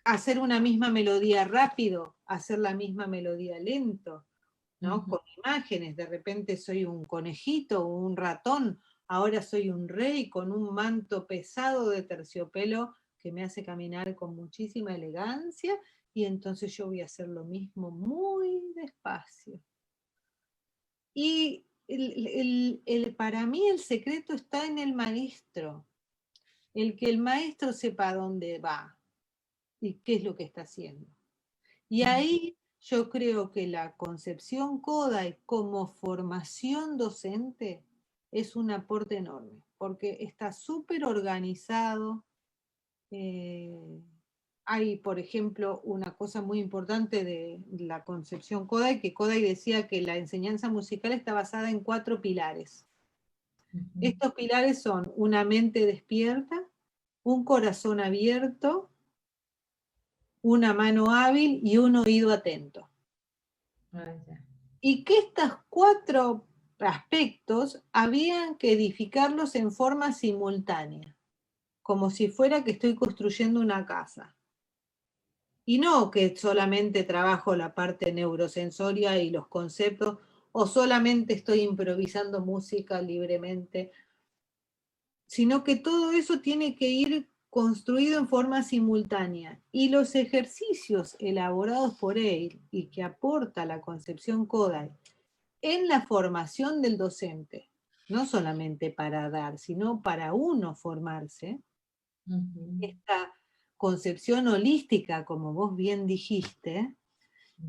hacer una misma melodía rápido, hacer la misma melodía lento, ¿no? Con imágenes, de repente soy un conejito o un ratón, ahora soy un rey con un manto pesado de terciopelo que me hace caminar con muchísima elegancia y entonces yo voy a hacer lo mismo muy despacio. Y para mí el secreto está en el maestro, el que el maestro sepa dónde va y qué es lo que está haciendo. Y ahí yo creo que la concepción Kodály como formación docente es un aporte enorme, porque está súper organizado. Hay, por ejemplo, una cosa muy importante de la concepción Kodály, que Kodály decía que la enseñanza musical está basada en 4 pilares. Estos pilares son una mente despierta, un corazón abierto, una mano hábil y un oído atento. Y que estos 4 aspectos habían que edificarlos en forma simultánea, como si fuera que estoy construyendo una casa. Y no que solamente trabajo la parte neurosensoria y los conceptos, o solamente estoy improvisando música libremente, sino que todo eso tiene que ir construido en forma simultánea. Y los ejercicios elaborados por él y que aporta la concepción Kodály en la formación del docente, no solamente para dar, sino para uno formarse, esta concepción holística, como vos bien dijiste,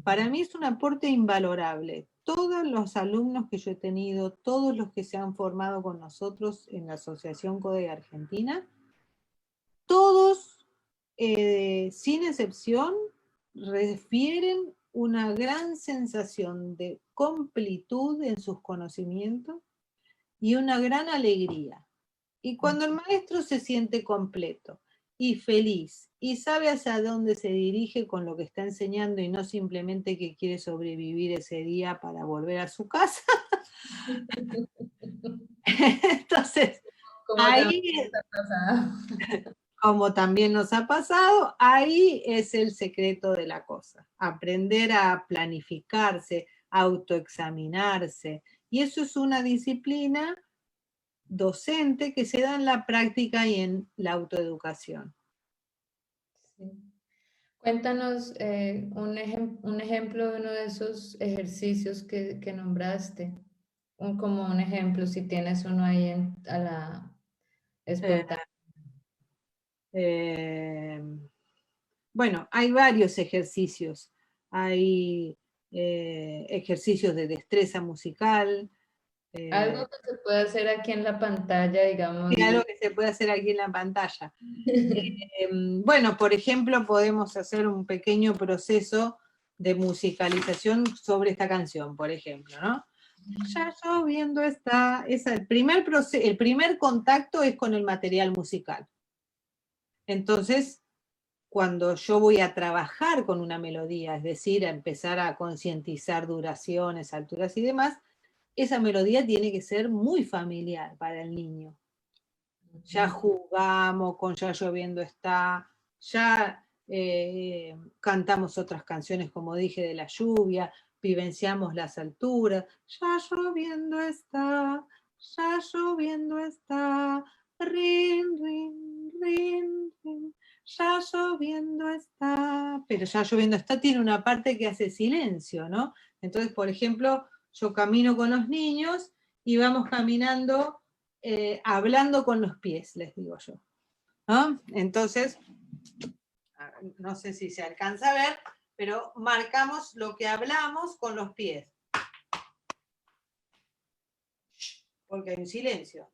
para mí es un aporte invalorable. Todos los alumnos que yo he tenido, todos los que se han formado con nosotros en la Asociación Kodály Argentina, todos, sin excepción, refieren una gran sensación de completud en sus conocimientos y una gran alegría. Y cuando el maestro se siente completo y feliz y sabe hacia dónde se dirige con lo que está enseñando y no simplemente que quiere sobrevivir ese día para volver a su casa, entonces ahí, como también nos ha pasado, ahí es el secreto de la cosa. Aprender a planificarse, autoexaminarse. Y eso es una disciplina docente que se da en la práctica y en la autoeducación. Sí. Cuéntanos un ejemplo de uno de esos ejercicios que nombraste, como un ejemplo, si tienes uno ahí a la Eh, espontánea. eh, bueno, hay varios ejercicios. Hay ejercicios de destreza musical. Algo que se puede hacer aquí en la pantalla, digamos. Y algo que se puede hacer aquí en la pantalla. Bueno, por ejemplo, podemos hacer un pequeño proceso de musicalización sobre esta canción, por ejemplo, ¿no? Ya lloviendo está, el primer contacto es con el material musical. Entonces, cuando yo voy a trabajar con una melodía, es decir, a empezar a concientizar duraciones, alturas y demás, esa melodía tiene que ser muy familiar para el niño. Ya jugamos con Ya lloviendo está, ya cantamos otras canciones, como dije, de la lluvia, vivenciamos las alturas, ya lloviendo está, rin, rin, rin, rin, ya lloviendo está, pero ya lloviendo está tiene una parte que hace silencio, ¿no? Entonces, por ejemplo, yo camino con los niños y vamos caminando hablando con los pies, les digo yo, ¿no? Entonces, no sé si se alcanza a ver, pero marcamos lo que hablamos con los pies. Porque hay un silencio.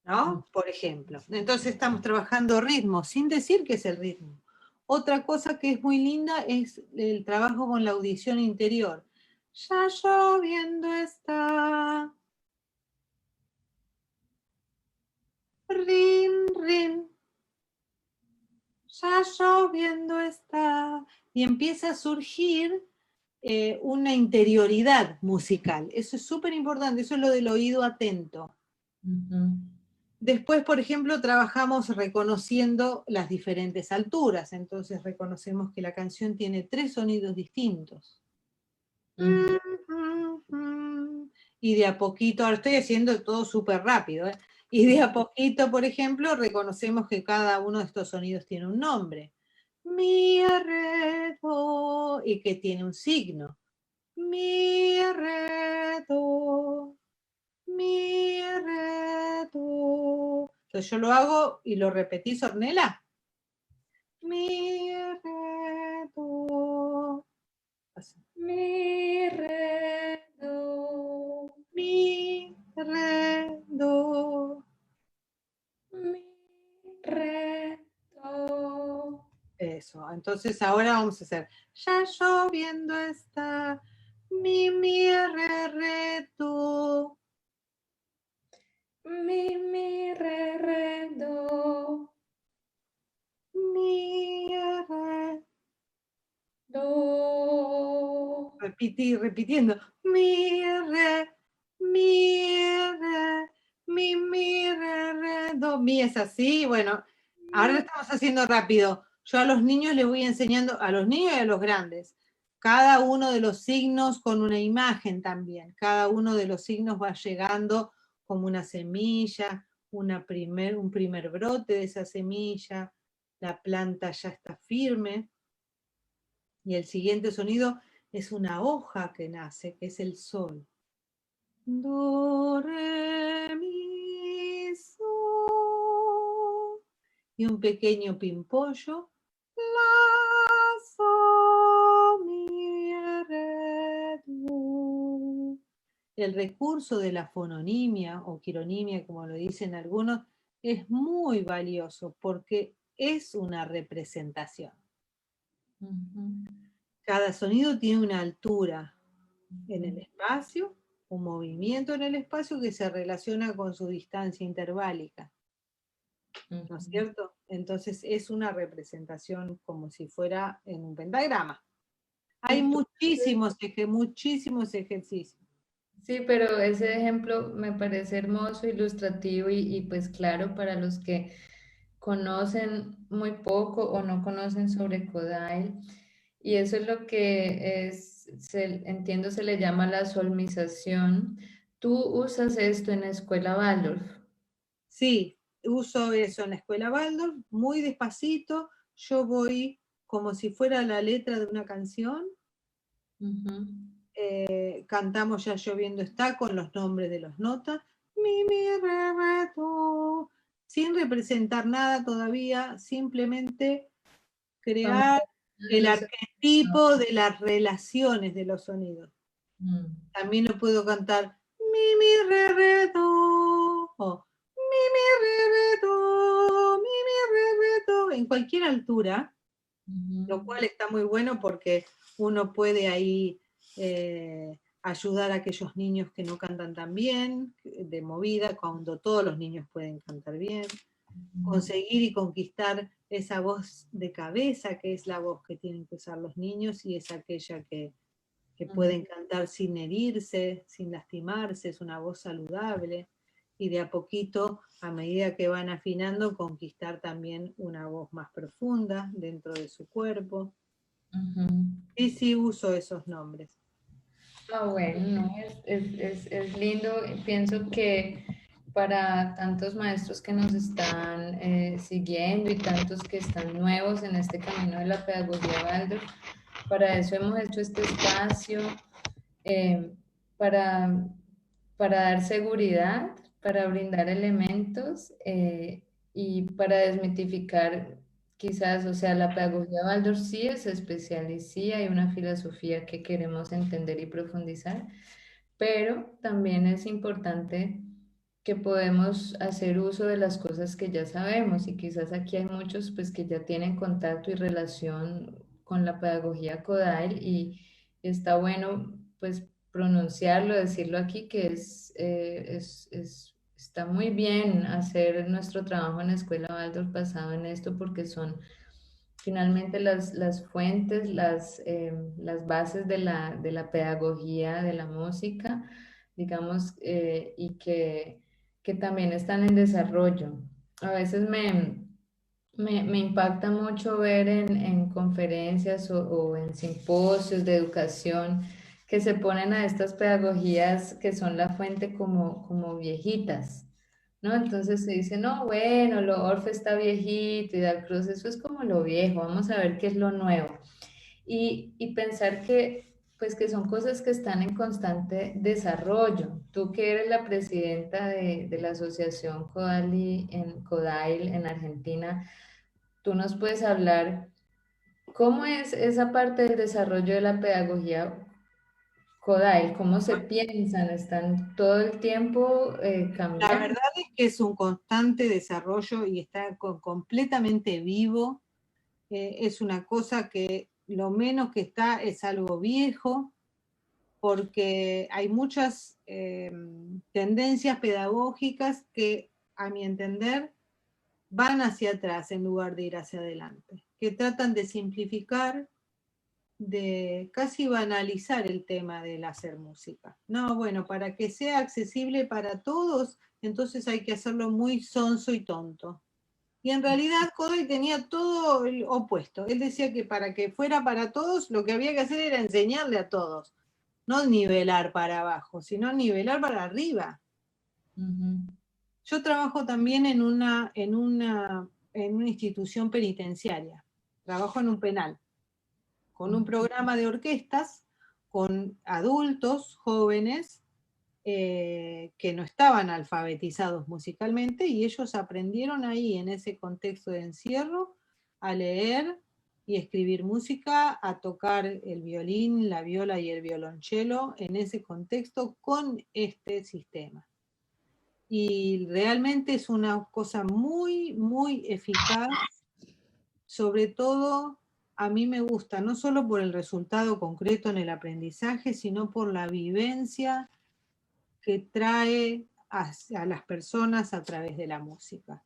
¿No? Por ejemplo. Entonces estamos trabajando ritmo, sin decir que es el ritmo. Otra cosa que es muy linda es el trabajo con la audición interior. Ya lloviendo está. Rin, rin. Ya lloviendo está. Y empieza a surgir una interioridad musical. Eso es súper importante, eso es lo del oído atento. Después, por ejemplo, trabajamos reconociendo las diferentes alturas, entonces reconocemos que la canción tiene 3 sonidos distintos. Y de a poquito, ahora estoy haciendo todo súper rápido, ¿eh? Y de a poquito, por ejemplo, reconocemos que cada uno de estos sonidos tiene un nombre. Mi, re, do, y que tiene un signo. Mi, re, do, mi, re, Entonces yo lo hago y lo repetís, Ornella. Mi, re, do. Así. Mi, re, do. Mi, re, do. Mi, re, do. Eso, entonces ahora vamos a hacer, ya lloviendo está, mi, re, do. Mi, re, do. Mi, re. Do. Repitiendo, mi, re, mi, re, mi, re, do. Mi es así, bueno, ahora lo estamos haciendo rápido. Yo a los niños les voy enseñando, a los niños y a los grandes, cada uno de los signos con una imagen también. Cada uno de los signos va llegando como una semilla, un primer brote de esa semilla, la planta ya está firme. Y el siguiente sonido es una hoja que nace, que es el sol. Do, re, mi, sol. Y un pequeño pimpollo. La, sol, mi, re, do. El recurso de la fononimia o quironimia, como lo dicen algunos, es muy valioso porque es una representación. Cada sonido tiene una altura en el espacio, un movimiento en el espacio que se relaciona con su distancia interválica, ¿no es cierto? Entonces es una representación como si fuera en un pentagrama. Hay muchísimos ejercicios. Sí, pero ese ejemplo me parece hermoso, ilustrativo y pues claro para los que conocen muy poco o no conocen sobre Kodai. Y eso es lo que entiendo se le llama la solmización. Tú usas esto en la escuela Waldorf. Sí, uso eso en la escuela Waldorf, muy despacito, yo voy como si fuera la letra de una canción. Cantamos Ya lloviendo está con los nombres de las notas, mi, re, do, sin representar nada todavía, simplemente crear el arquetipo de las relaciones de los sonidos. También lo puedo cantar mi, re, do, o mi, re, do, mi, re, do, en cualquier altura, lo cual está muy bueno porque uno puede ahí ayudar a aquellos niños que no cantan tan bien, de movida, cuando todos los niños pueden cantar bien, conseguir y conquistar esa voz de cabeza, que es la voz que tienen que usar los niños y es aquella que pueden cantar sin herirse, sin lastimarse, es una voz saludable. Y de a poquito, a medida que van afinando, conquistar también una voz más profunda dentro de su cuerpo. Sí, uso esos nombres. Ah, bueno, no, es lindo. Pienso que para tantos maestros que nos están siguiendo y tantos que están nuevos en este camino de la pedagogía Waldorf, para eso hemos hecho este espacio, eh, para, para dar seguridad, para brindar elementos y para desmitificar quizás, o sea, la pedagogía Waldorf sí es especial y sí hay una filosofía que queremos entender y profundizar, pero también es importante que podemos hacer uso de las cosas que ya sabemos y quizás aquí hay muchos pues que ya tienen contacto y relación con la pedagogía Kodail y está bueno pues pronunciarlo, decirlo aquí que está muy bien hacer nuestro trabajo en la escuela Waldorf basado en esto porque son finalmente las fuentes, las bases de la pedagogía de la música, digamos, y que también están en desarrollo. A veces me impacta mucho ver en conferencias o en simposios de educación que se ponen a estas pedagogías que son la fuente como viejitas. ¿No? Entonces se dice, no, bueno, lo Orfe está viejito y Dalcroze, eso es como lo viejo, vamos a ver qué es lo nuevo. Y pensar que pues que son cosas que están en constante desarrollo. Tú que eres la presidenta de la asociación CODAIL en Argentina, tú nos puedes hablar cómo es esa parte del desarrollo de la pedagogía CODAIL, cómo se piensan, están todo el tiempo La cambiando. verdad es que es un constante desarrollo y está completamente vivo. Es una cosa que lo menos que está es algo viejo, porque hay muchas tendencias pedagógicas que, a mi entender, van hacia atrás en lugar de ir hacia adelante, que tratan de simplificar, de casi banalizar el tema del hacer música. No, bueno, para que sea accesible para todos, entonces hay que hacerlo muy sonso y tonto. Y en realidad Godoy tenía todo el opuesto. Él decía que para que fuera para todos, lo que había que hacer era enseñarle a todos. No nivelar para abajo, sino nivelar para arriba. Ujú. Yo trabajo también en una institución penitenciaria. Trabajo en un penal, con un programa de orquestas, con adultos jóvenes que no estaban alfabetizados musicalmente y ellos aprendieron ahí, en ese contexto de encierro, a leer y escribir música, a tocar el violín, la viola y el violonchelo en ese contexto con este sistema. Y realmente es una cosa muy, muy eficaz, sobre todo a mí me gusta, no solo por el resultado concreto en el aprendizaje, sino por la vivencia que trae a las personas a través de la música.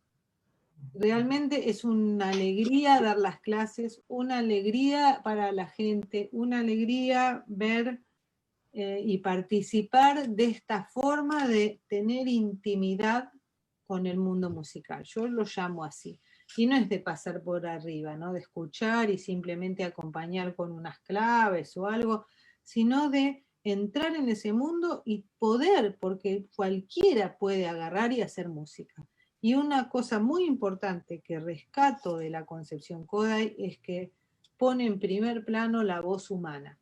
Realmente es una alegría dar las clases, una alegría para la gente, una alegría ver y participar de esta forma de tener intimidad con el mundo musical. Yo lo llamo así. Y no es de pasar por arriba, ¿no? De escuchar y simplemente acompañar con unas claves o algo, sino de entrar en ese mundo y poder, porque cualquiera puede agarrar y hacer música. Y una cosa muy importante que rescato de la concepción Kodály es que pone en primer plano la voz humana.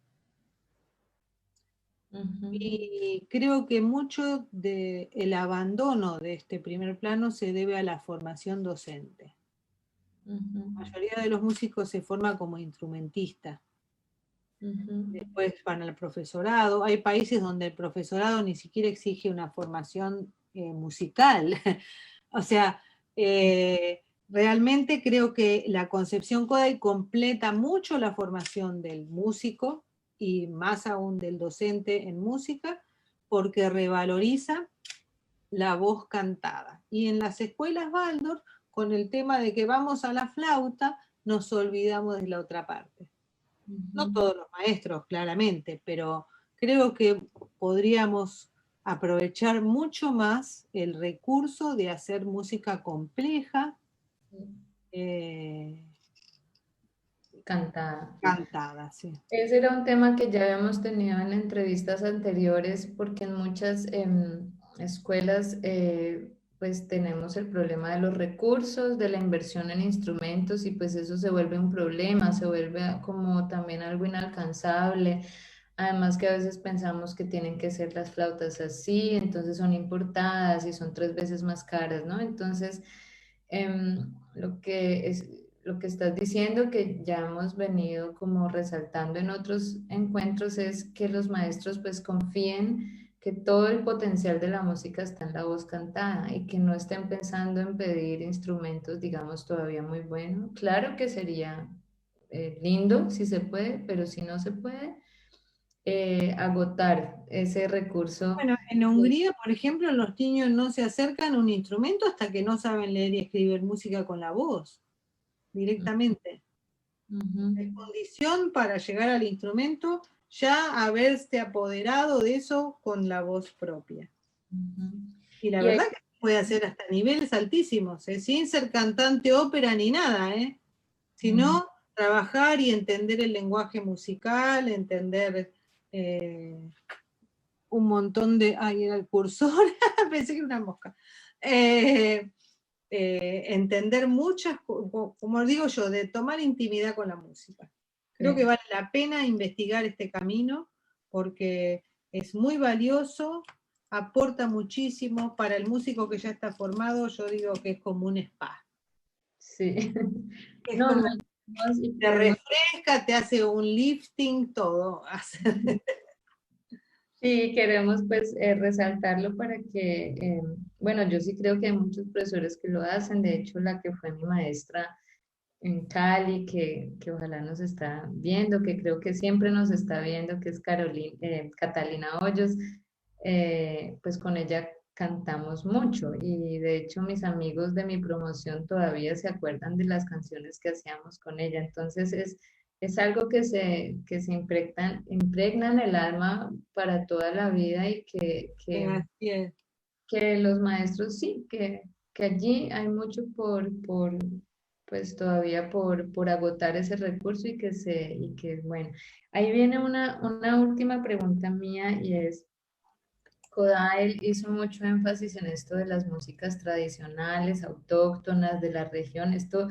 Ujú. Y creo que mucho del abandono de este primer plano se debe a la formación docente. Ujú. La mayoría de los músicos se forma como instrumentista, Ujú. después van al profesorado. Hay países donde el profesorado ni siquiera exige una formación musical. O sea, realmente creo que la concepción Kodály completa mucho la formación del músico y más aún del docente en música, porque revaloriza la voz cantada. Y en las escuelas Waldorf, con el tema de que vamos a la flauta, nos olvidamos de la otra parte. No Ujú. todos los maestros, claramente, pero creo que podríamos aprovechar mucho más el recurso de hacer música compleja, eh, Cantada. cantada, sí. Ese era un tema que ya habíamos tenido en entrevistas anteriores, porque en muchas escuelas pues tenemos el problema de los recursos, de la inversión en instrumentos y pues eso se vuelve un problema, se vuelve como también algo inalcanzable. Además que a veces pensamos que tienen que ser las flautas así, entonces son importadas y son 3 veces más caras, ¿no? Entonces, lo que estás diciendo, que ya hemos venido como resaltando en otros encuentros, es que los maestros pues confíen que todo el potencial de la música está en la voz cantada y que no estén pensando en pedir instrumentos, digamos, todavía muy buenos. Claro que sería lindo si se puede, pero si no se puede, agotar ese recurso. Bueno, en Hungría, por ejemplo, los niños no se acercan a un instrumento hasta que no saben leer y escribir música con la voz, directamente. Ujú. Es condición para llegar al instrumento ya haberte apoderado de eso con la voz propia. Ujú. Y la Y hay- verdad que se puede hacer hasta niveles altísimos, sin ser cantante ópera ni nada, Ujú. sino trabajar y entender el lenguaje musical, entender un montón de... Ay, era el cursor, pensé que era una mosca. Eh, entender muchas, como digo yo, de tomar intimidad con la música. Creo que sí. vale la pena investigar este camino porque es muy valioso, aporta muchísimo para el músico que ya está formado. Yo digo que es como un spa. Sí. Es No, no, como y te queremos, refresca, te hace un lifting, todo. sí, queremos pues resaltarlo para que, bueno, yo sí creo que hay muchos profesores que lo hacen, de hecho la que fue mi maestra en Cali, que ojalá nos está viendo, que creo que siempre nos está viendo, que es Catalina Hoyos, pues con ella cantamos mucho y de hecho mis amigos de mi promoción todavía se acuerdan de las canciones que hacíamos con ella, entonces es algo que se impregna en el alma para toda la vida y Así es. que los maestros sí, que allí hay mucho pues todavía por agotar ese recurso y que bueno, ahí viene una última pregunta mía y es, Kodael hizo mucho énfasis en esto de las músicas tradicionales, autóctonas de la región. Esto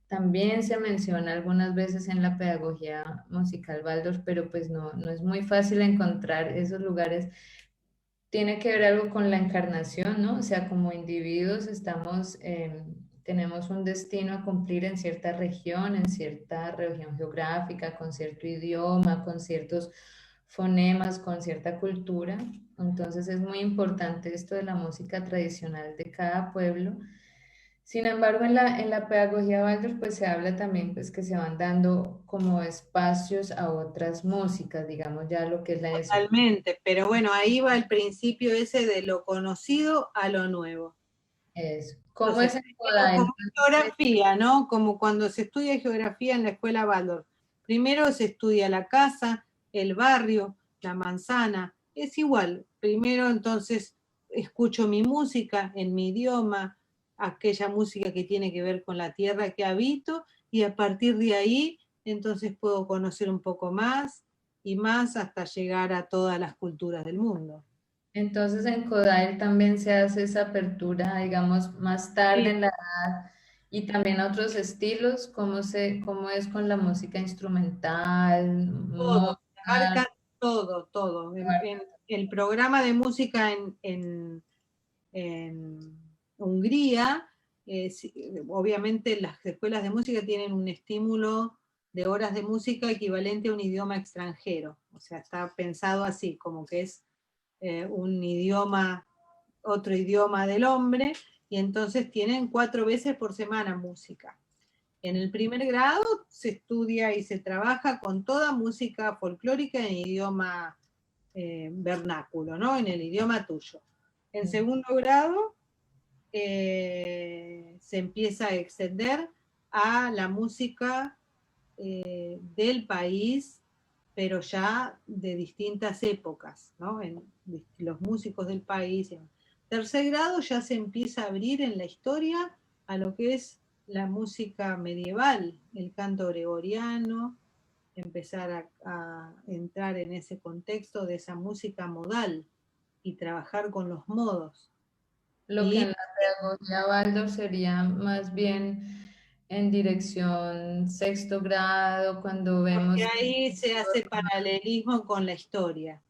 también se menciona algunas veces en la pedagogía musical Waldorf, pero pues no es muy fácil encontrar esos lugares. Tiene que ver algo con la encarnación, ¿no? O sea, como individuos tenemos un destino a cumplir en cierta región geográfica, con cierto idioma, con ciertos fonemas, con cierta cultura. Entonces es muy importante esto de la música tradicional de cada pueblo. Sin embargo, en la pedagogía Waldorf, pues se habla también pues que se van dando como espacios a otras músicas, digamos ya lo que es la Totalmente, pero bueno, ahí va el principio ese de lo conocido a lo nuevo. eso. ¿Cómo Entonces, es en tenemos Kodael? como geografía, ¿no? Como cuando se estudia geografía en la escuela Waldorf. Primero se estudia la casa, el barrio, la manzana. Es igual. Primero entonces escucho mi música en mi idioma, aquella música que tiene que ver con la tierra que habito, y a partir de ahí entonces puedo conocer un poco más y más hasta llegar a todas las culturas del mundo. Entonces en Kodael también se hace esa apertura, digamos, más tarde Sí, en la edad y también a otros estilos, cómo es con la música instrumental, todo, abarca Mozart, todo, todo. En el programa de música en Hungría, obviamente las escuelas de música tienen un estímulo de horas de música equivalente a un idioma extranjero. O sea, está pensado así, como que es un idioma, otro idioma del hombre, y entonces tienen 4 veces por semana música. En el primer grado se estudia y se trabaja con toda música folclórica en idioma vernáculo, ¿no? En el idioma tuyo. En segundo grado se empieza a extender a la música del país, pero ya de distintas épocas, ¿no? En los músicos del país. En tercer grado ya se empieza a abrir en la historia a lo que es la música medieval, el canto gregoriano, empezar a entrar en ese contexto de esa música modal y trabajar con los modos. lo que Y en la pedagogía Waldorf sería más bien en dirección sexto grado, cuando porque vemos... ahí se hace paralelismo con la historia.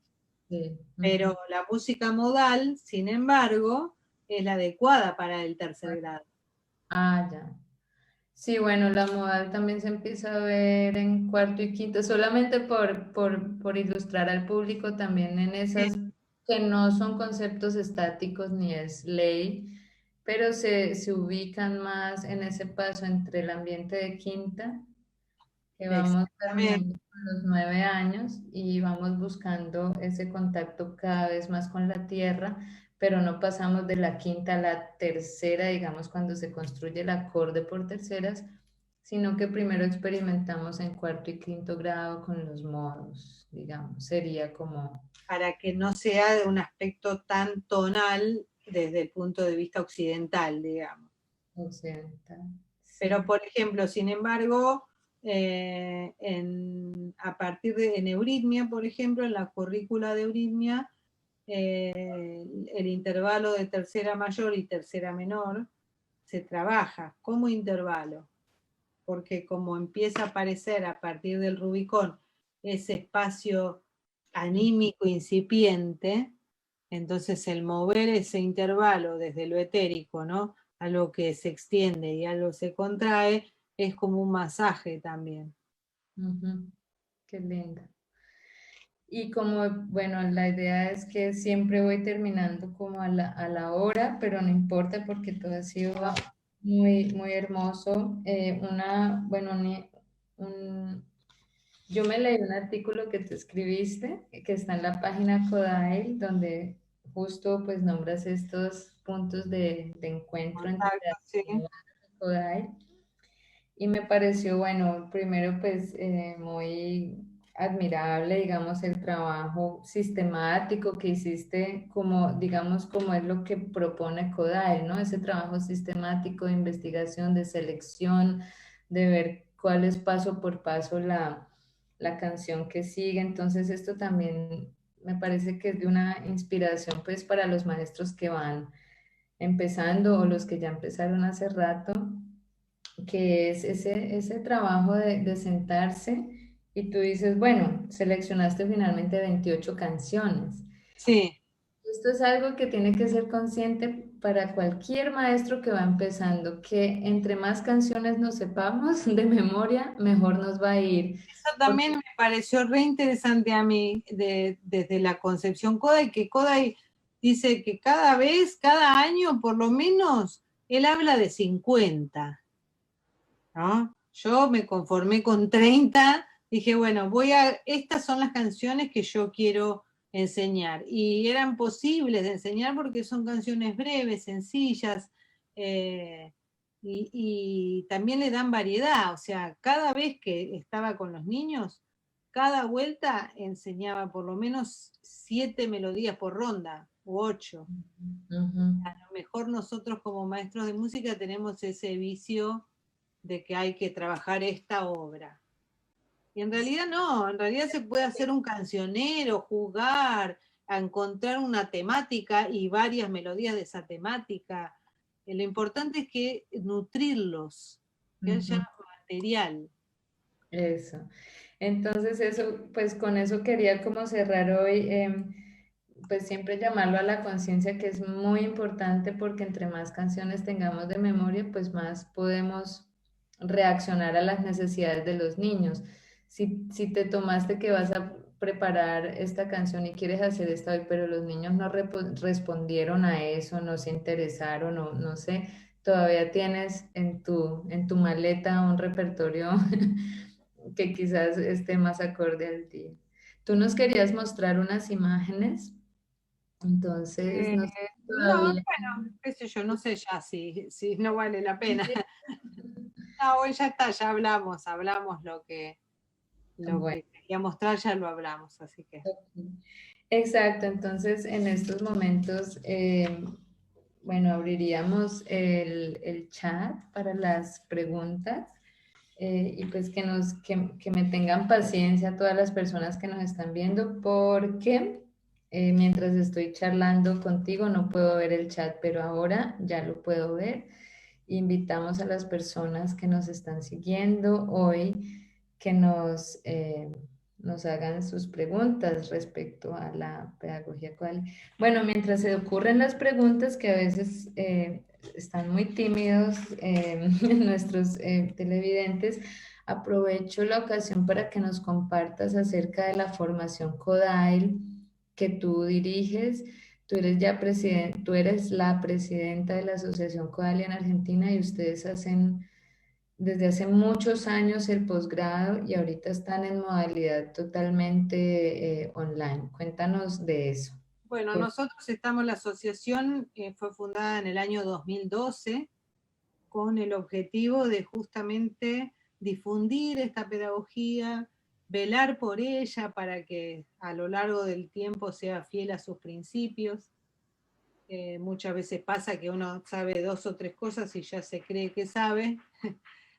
Sí, ujú. Pero la música modal, sin embargo, es la adecuada para el tercer grado. Ah, ya. Sí, bueno, la modal también se empieza a ver en cuarto y quinto, solamente por ilustrar al público también en esas que no son conceptos estáticos ni es ley, pero se ubican más en ese paso entre el ambiente de quinta, que vamos Exactamente. terminando con los 9 años y vamos buscando ese contacto cada vez más con la tierra, pero no pasamos de la quinta a la tercera, digamos, cuando se construye el acorde por terceras, sino que primero experimentamos en cuarto y quinto grado con los modos, digamos, sería como Para que no sea de un aspecto tan tonal desde el punto de vista occidental, digamos. occidental. Pero, Sí. por ejemplo, sin embargo, a partir en Euritmia, por ejemplo, en la currícula de Euritmia, el intervalo de tercera mayor y tercera menor se trabaja como intervalo, porque como empieza a aparecer a partir del Rubicón ese espacio anímico incipiente, entonces el mover ese intervalo desde lo etérico, ¿no?, a lo que se extiende y a lo que se contrae, es como un masaje también. Ujú. Qué lindo. Y como, bueno, la idea es que siempre voy terminando como a la hora, pero no importa porque todo ha sido muy, muy hermoso. Bueno, un- yo me leí un artículo que tú escribiste, que está en la página Kodail, donde justo pues nombras estos puntos de encuentro entre Contacto, sí. Kodail. Y me pareció, bueno, primero pues muy admirable, digamos, el trabajo sistemático que hiciste, como, digamos, como es lo que propone Kodail, ¿no? Ese trabajo sistemático de investigación, de selección, de ver cuál es paso por paso la canción que sigue. Entonces, esto también me parece que es de una inspiración, pues, para los maestros que van empezando o los que ya empezaron hace rato, que es ese trabajo de sentarse y tú dices, bueno, seleccionaste finalmente 28 canciones. Sí, Esto es algo que tiene que ser consciente para cualquier maestro que va empezando, que entre más canciones nos sepamos de memoria, mejor nos va a ir. eso también me pareció re interesante a mí, desde la concepción Kodai, que Kodai dice que cada vez, cada año, por lo menos, él habla de 50, ¿no? Yo me conformé con 30, dije, bueno, estas son las canciones que yo quiero enseñar. Y eran posibles de enseñar porque son canciones breves, sencillas, y también le dan variedad. O sea, cada vez que estaba con los niños, cada vuelta enseñaba por lo menos 7 melodías por ronda, u 8. Ujú. A lo mejor nosotros como maestros de música tenemos ese vicio de que hay que trabajar esta obra. Y en realidad no, en realidad se puede hacer un cancionero, jugar, a encontrar una temática y varias melodías de esa temática. Lo importante es que nutrirlos, que haya Ujú. material. Eso. Entonces, eso, pues con eso quería como cerrar hoy, pues siempre llamarlo a la conciencia, que es muy importante porque entre más canciones tengamos de memoria, pues más podemos reaccionar a las necesidades de los niños. Si te tomaste que vas a preparar esta canción y quieres hacer esta hoy, pero los niños no respondieron a eso, no se interesaron, no sé, todavía tienes en tu maleta un repertorio que quizás esté más acorde al día. Tú nos querías mostrar unas imágenes, entonces Eh, no sé no, todavía. bueno, qué sé yo, no sé ya si no vale la pena. No, bueno, ya está, ya hablamos lo Bueno, que quería mostrar, ya lo hablamos, así que. exacto, entonces en estos momentos, bueno, abriríamos el chat para las preguntas. Y pues que me tengan paciencia todas las personas que nos están viendo, porque mientras estoy charlando contigo no puedo ver el chat, pero ahora ya lo puedo ver. Invitamos a las personas que nos están siguiendo hoy que nos hagan sus preguntas respecto a la pedagogía cual. Bueno, mientras se ocurren las preguntas que a veces están muy tímidos nuestros televidentes, aprovecho la ocasión para que nos compartas acerca de la formación CODAIL que tú diriges. Tú eres la presidenta de la Asociación CODAIL en Argentina y ustedes hacen desde hace muchos años el posgrado y ahorita están en modalidad totalmente online. Cuéntanos de eso. Bueno, Por- nosotros estamos, la asociación fue fundada en el año 2012 con el objetivo de justamente difundir esta pedagogía, velar por ella para que a lo largo del tiempo sea fiel a sus principios. Muchas veces pasa que uno sabe 2 o 3 cosas y ya se cree que sabe.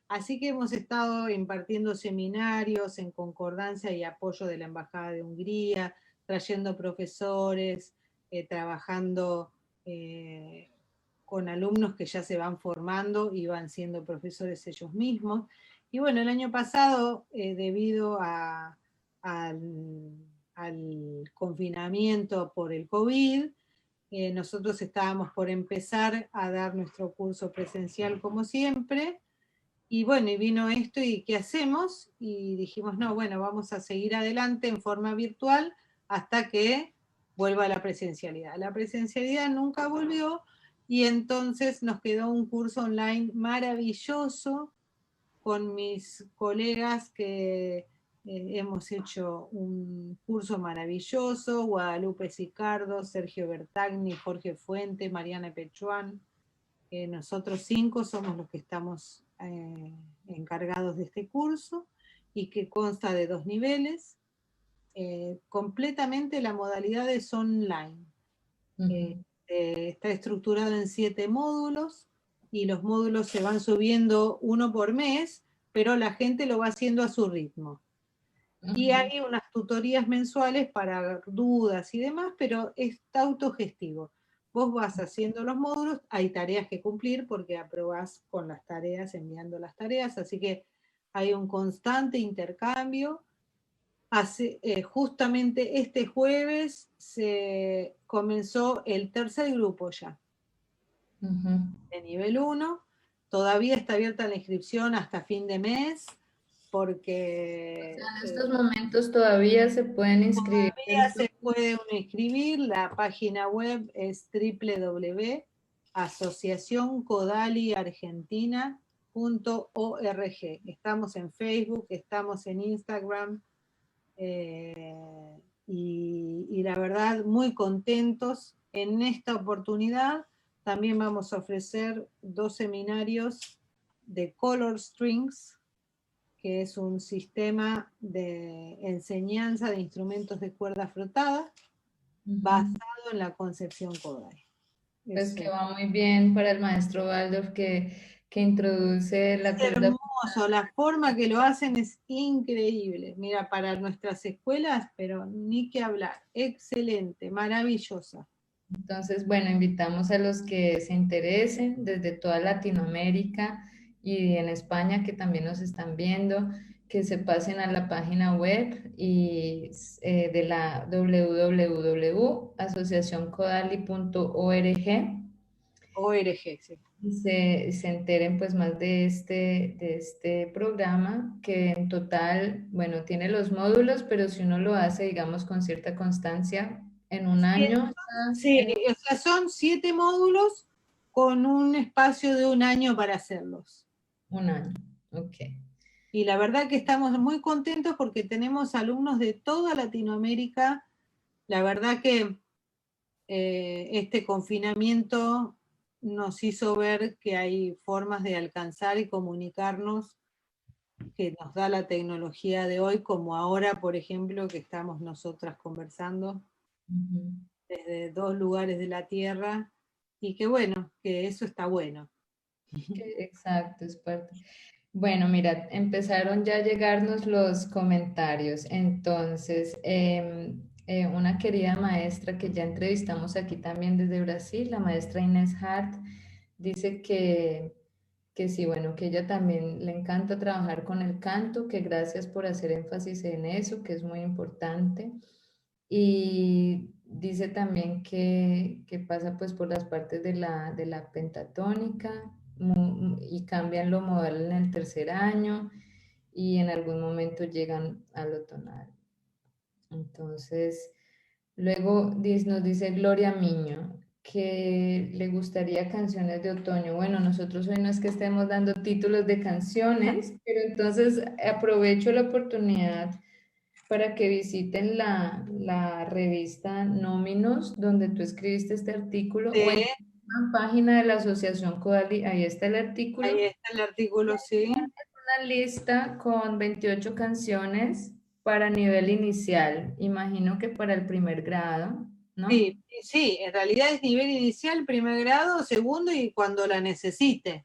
Así que hemos estado impartiendo seminarios en concordancia y apoyo de la Embajada de Hungría, trayendo profesores, trabajando con alumnos que ya se van formando y van siendo profesores ellos mismos. Y bueno, el año pasado, debido al confinamiento por el COVID. Nosotros estábamos por empezar a dar nuestro curso presencial como siempre, y bueno, y vino esto y ¿qué hacemos? Y dijimos, no, bueno, vamos a seguir adelante en forma virtual hasta que vuelva la presencialidad. La presencialidad nunca volvió y entonces nos quedó un curso online maravilloso con mis colegas que hemos hecho un curso maravilloso, Guadalupe Sicardo, Sergio Bertagni, Jorge Fuente, Mariana Pechuán. Nosotros 5 somos los que estamos encargados de este curso y que consta de 2 niveles. Completamente la modalidad es online. Está estructurado en 7 módulos y los módulos se van subiendo uno por mes, pero la gente lo va haciendo a su ritmo. Y hay unas tutorías mensuales para dudas y demás, pero está autogestivo. Vos vas haciendo los módulos, hay tareas que cumplir porque aprobás con las tareas, enviando las tareas, así que hay un constante intercambio. Justamente este jueves se comenzó el tercer grupo ya, de nivel 1. Todavía está abierta la inscripción hasta fin de mes, porque En estos momentos todavía se pueden inscribir. todavía se puede uno inscribir. La página web es www.asociacioncodaliargentina.org. Estamos en Facebook, estamos en Instagram, y la verdad muy contentos. En esta oportunidad también vamos a ofrecer 2 seminarios de Color Strings, que es un sistema de enseñanza de instrumentos de cuerda frotada basado en la concepción Kodály. Pues que va muy bien para el maestro Waldorf que introduce la cuerda. Hermoso, la forma que lo hacen es increíble. Mira, para nuestras escuelas, pero ni que hablar. Excelente, maravillosa. Entonces, bueno, invitamos a los que se interesen desde toda Latinoamérica y en España que también nos están viendo, que se pasen a la página web y de la www.asociacioncodali.org ORG, sí. y se enteren pues más de este programa que en total, bueno, tiene los módulos, pero si uno lo hace, digamos, con cierta constancia, en un año. Sí, o sea, son 7 módulos con un espacio de un año para hacerlos. Un año, ok. Y la verdad que estamos muy contentos porque tenemos alumnos de toda Latinoamérica. La verdad que este confinamiento nos hizo ver que hay formas de alcanzar y comunicarnos que nos da la tecnología de hoy, como ahora, por ejemplo, que estamos nosotras conversando desde 2 lugares de la Tierra, y que bueno, que eso está bueno. Exacto, es parte. Bueno, mira, empezaron ya a llegarnos los comentarios. Entonces, una querida maestra que ya entrevistamos aquí también desde Brasil, la maestra Inés Hart, dice que sí, bueno, que ella también le encanta trabajar con el canto, que gracias por hacer énfasis en eso, que es muy importante. Y dice también que pasa pues por las partes de la pentatónica y cambian lo modal en el tercer año y en algún momento llegan a lo tonal. Entonces, luego nos dice Gloria Miño que le gustaría canciones de otoño. Bueno, nosotros hoy no es que estemos dando títulos de canciones, pero entonces aprovecho la oportunidad para que visiten la revista Nóminos, donde tú escribiste este artículo, o en la página de la Asociación Codali, ahí está el artículo. Ahí está el artículo, sí. Una lista con 28 canciones para nivel inicial, imagino que para el primer grado, ¿no? Sí, sí, en realidad es nivel inicial, primer grado, segundo y cuando la necesite.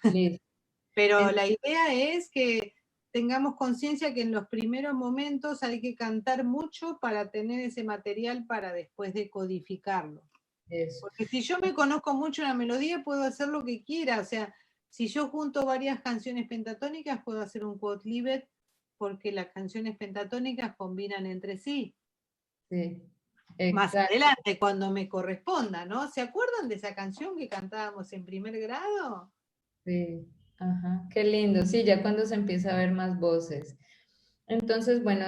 Listo. Pero la idea es que tengamos conciencia que en los primeros momentos hay que cantar mucho para tener ese material para después decodificarlo. Eso. Porque si yo me conozco mucho la melodía, puedo hacer lo que quiera. O sea, si yo junto varias canciones pentatónicas, puedo hacer un quodlibet, porque las canciones pentatónicas combinan entre sí. Sí, Más exacto. adelante, cuando me corresponda, ¿no? ¿Se acuerdan de esa canción que cantábamos en primer grado? Sí, ajá, qué lindo. Sí, ya cuando se empieza a ver más voces. Entonces, bueno,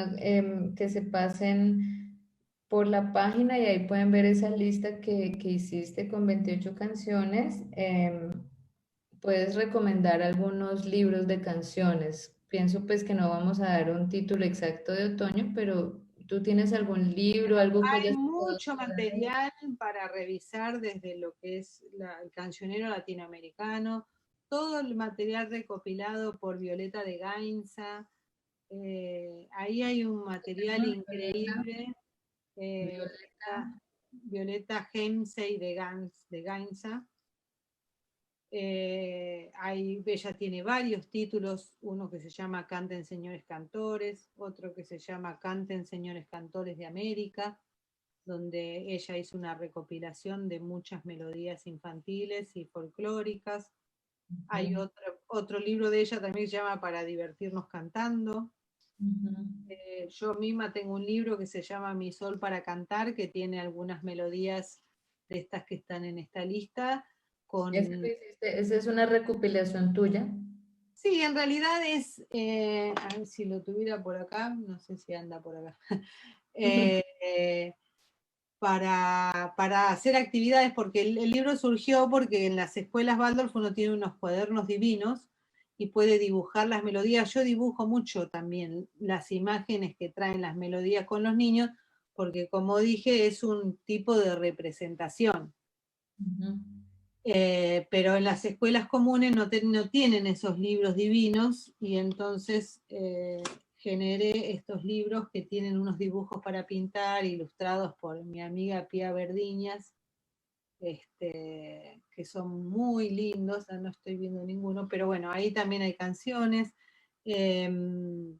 que se pasen por la página y ahí pueden ver esa lista que hiciste con 28 canciones. Puedes recomendar algunos libros de canciones. Pienso pues que no vamos a dar un título exacto de otoño, pero ¿tú tienes algún libro, algo que Hay hayas estado mucho explorando? material para revisar desde lo que es el cancionero latinoamericano, todo el material recopilado por Violeta de Gainza. Ahí hay un material Llama Violeta, increíble. Violeta. Violeta Hemsey de Gainza. Ella tiene varios títulos, uno que se llama Canten Señores Cantores, otro que se llama Canten Señores Cantores de América, donde ella hizo una recopilación de muchas melodías infantiles y folclóricas. Hay Ujú, otro libro de ella también que se llama Para divertirnos cantando. ujú. Yo misma tengo un libro que se llama Mi Sol para Cantar, que tiene algunas melodías de estas que están en esta lista, Ese con... lo hiciste, esa es una recopilación tuya. Sí, en realidad es, a ver si lo tuviera por acá, no sé si anda por acá, eh, eh, para hacer actividades, porque el libro surgió porque en las escuelas Waldorf uno tiene unos cuadernos divinos y puede dibujar las melodías. Yo dibujo mucho también las imágenes que traen las melodías con los niños, porque como dije, es un tipo de representación. Ujú. Pero en las escuelas comunes no tienen esos libros divinos y entonces generé estos libros que tienen unos dibujos para pintar ilustrados por mi amiga Pia Verdiñas, que son muy lindos. No estoy viendo ninguno, pero bueno, ahí también hay canciones. En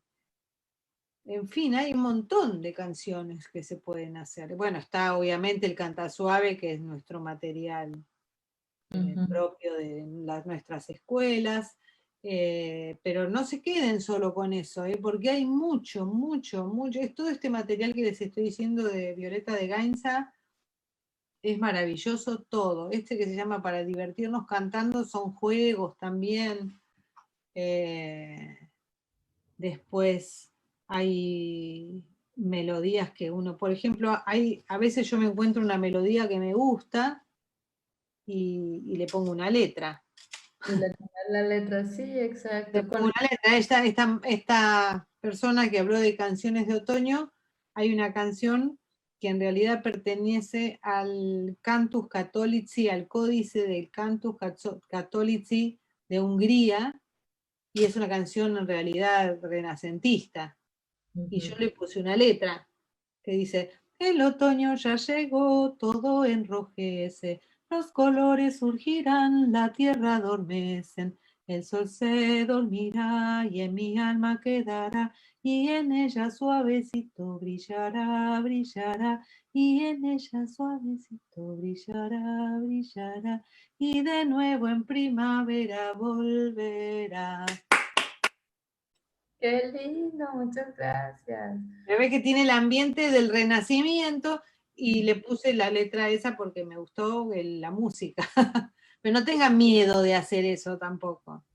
fin, hay un montón de canciones que se pueden hacer. Bueno, está obviamente el Canta Suave, que es nuestro material Ujú. propio de nuestras escuelas, pero no se queden solo con eso, porque hay mucho, mucho, mucho. Es todo este material que les estoy diciendo de Violeta de Gainza, es maravilloso todo. Este que se llama Para divertirnos cantando son juegos también. Eh, Después hay melodías que uno, por ejemplo, a veces yo me encuentro una melodía que me gusta y le pongo una letra. Y la letra, sí, Le exacto. pongo una letra. Esta persona que habló de canciones de otoño, hay una canción que en realidad pertenece al Cantus Catholici, al códice del Cantus Catholici de Hungría, y es una canción en realidad renacentista. Y yo Ujú. le puse una letra que dice, el otoño ya llegó, todo enrojece, los colores surgirán, la tierra adormecen, el sol se dormirá y en mi alma quedará, y en ella suavecito brillará, brillará, y en ella suavecito brillará, brillará, y de nuevo en primavera volverá. Qué lindo, muchas gracias. Se ve que tiene el ambiente del Renacimiento y le puse la letra esa porque me gustó la música. Pero no tengan miedo de hacer eso tampoco.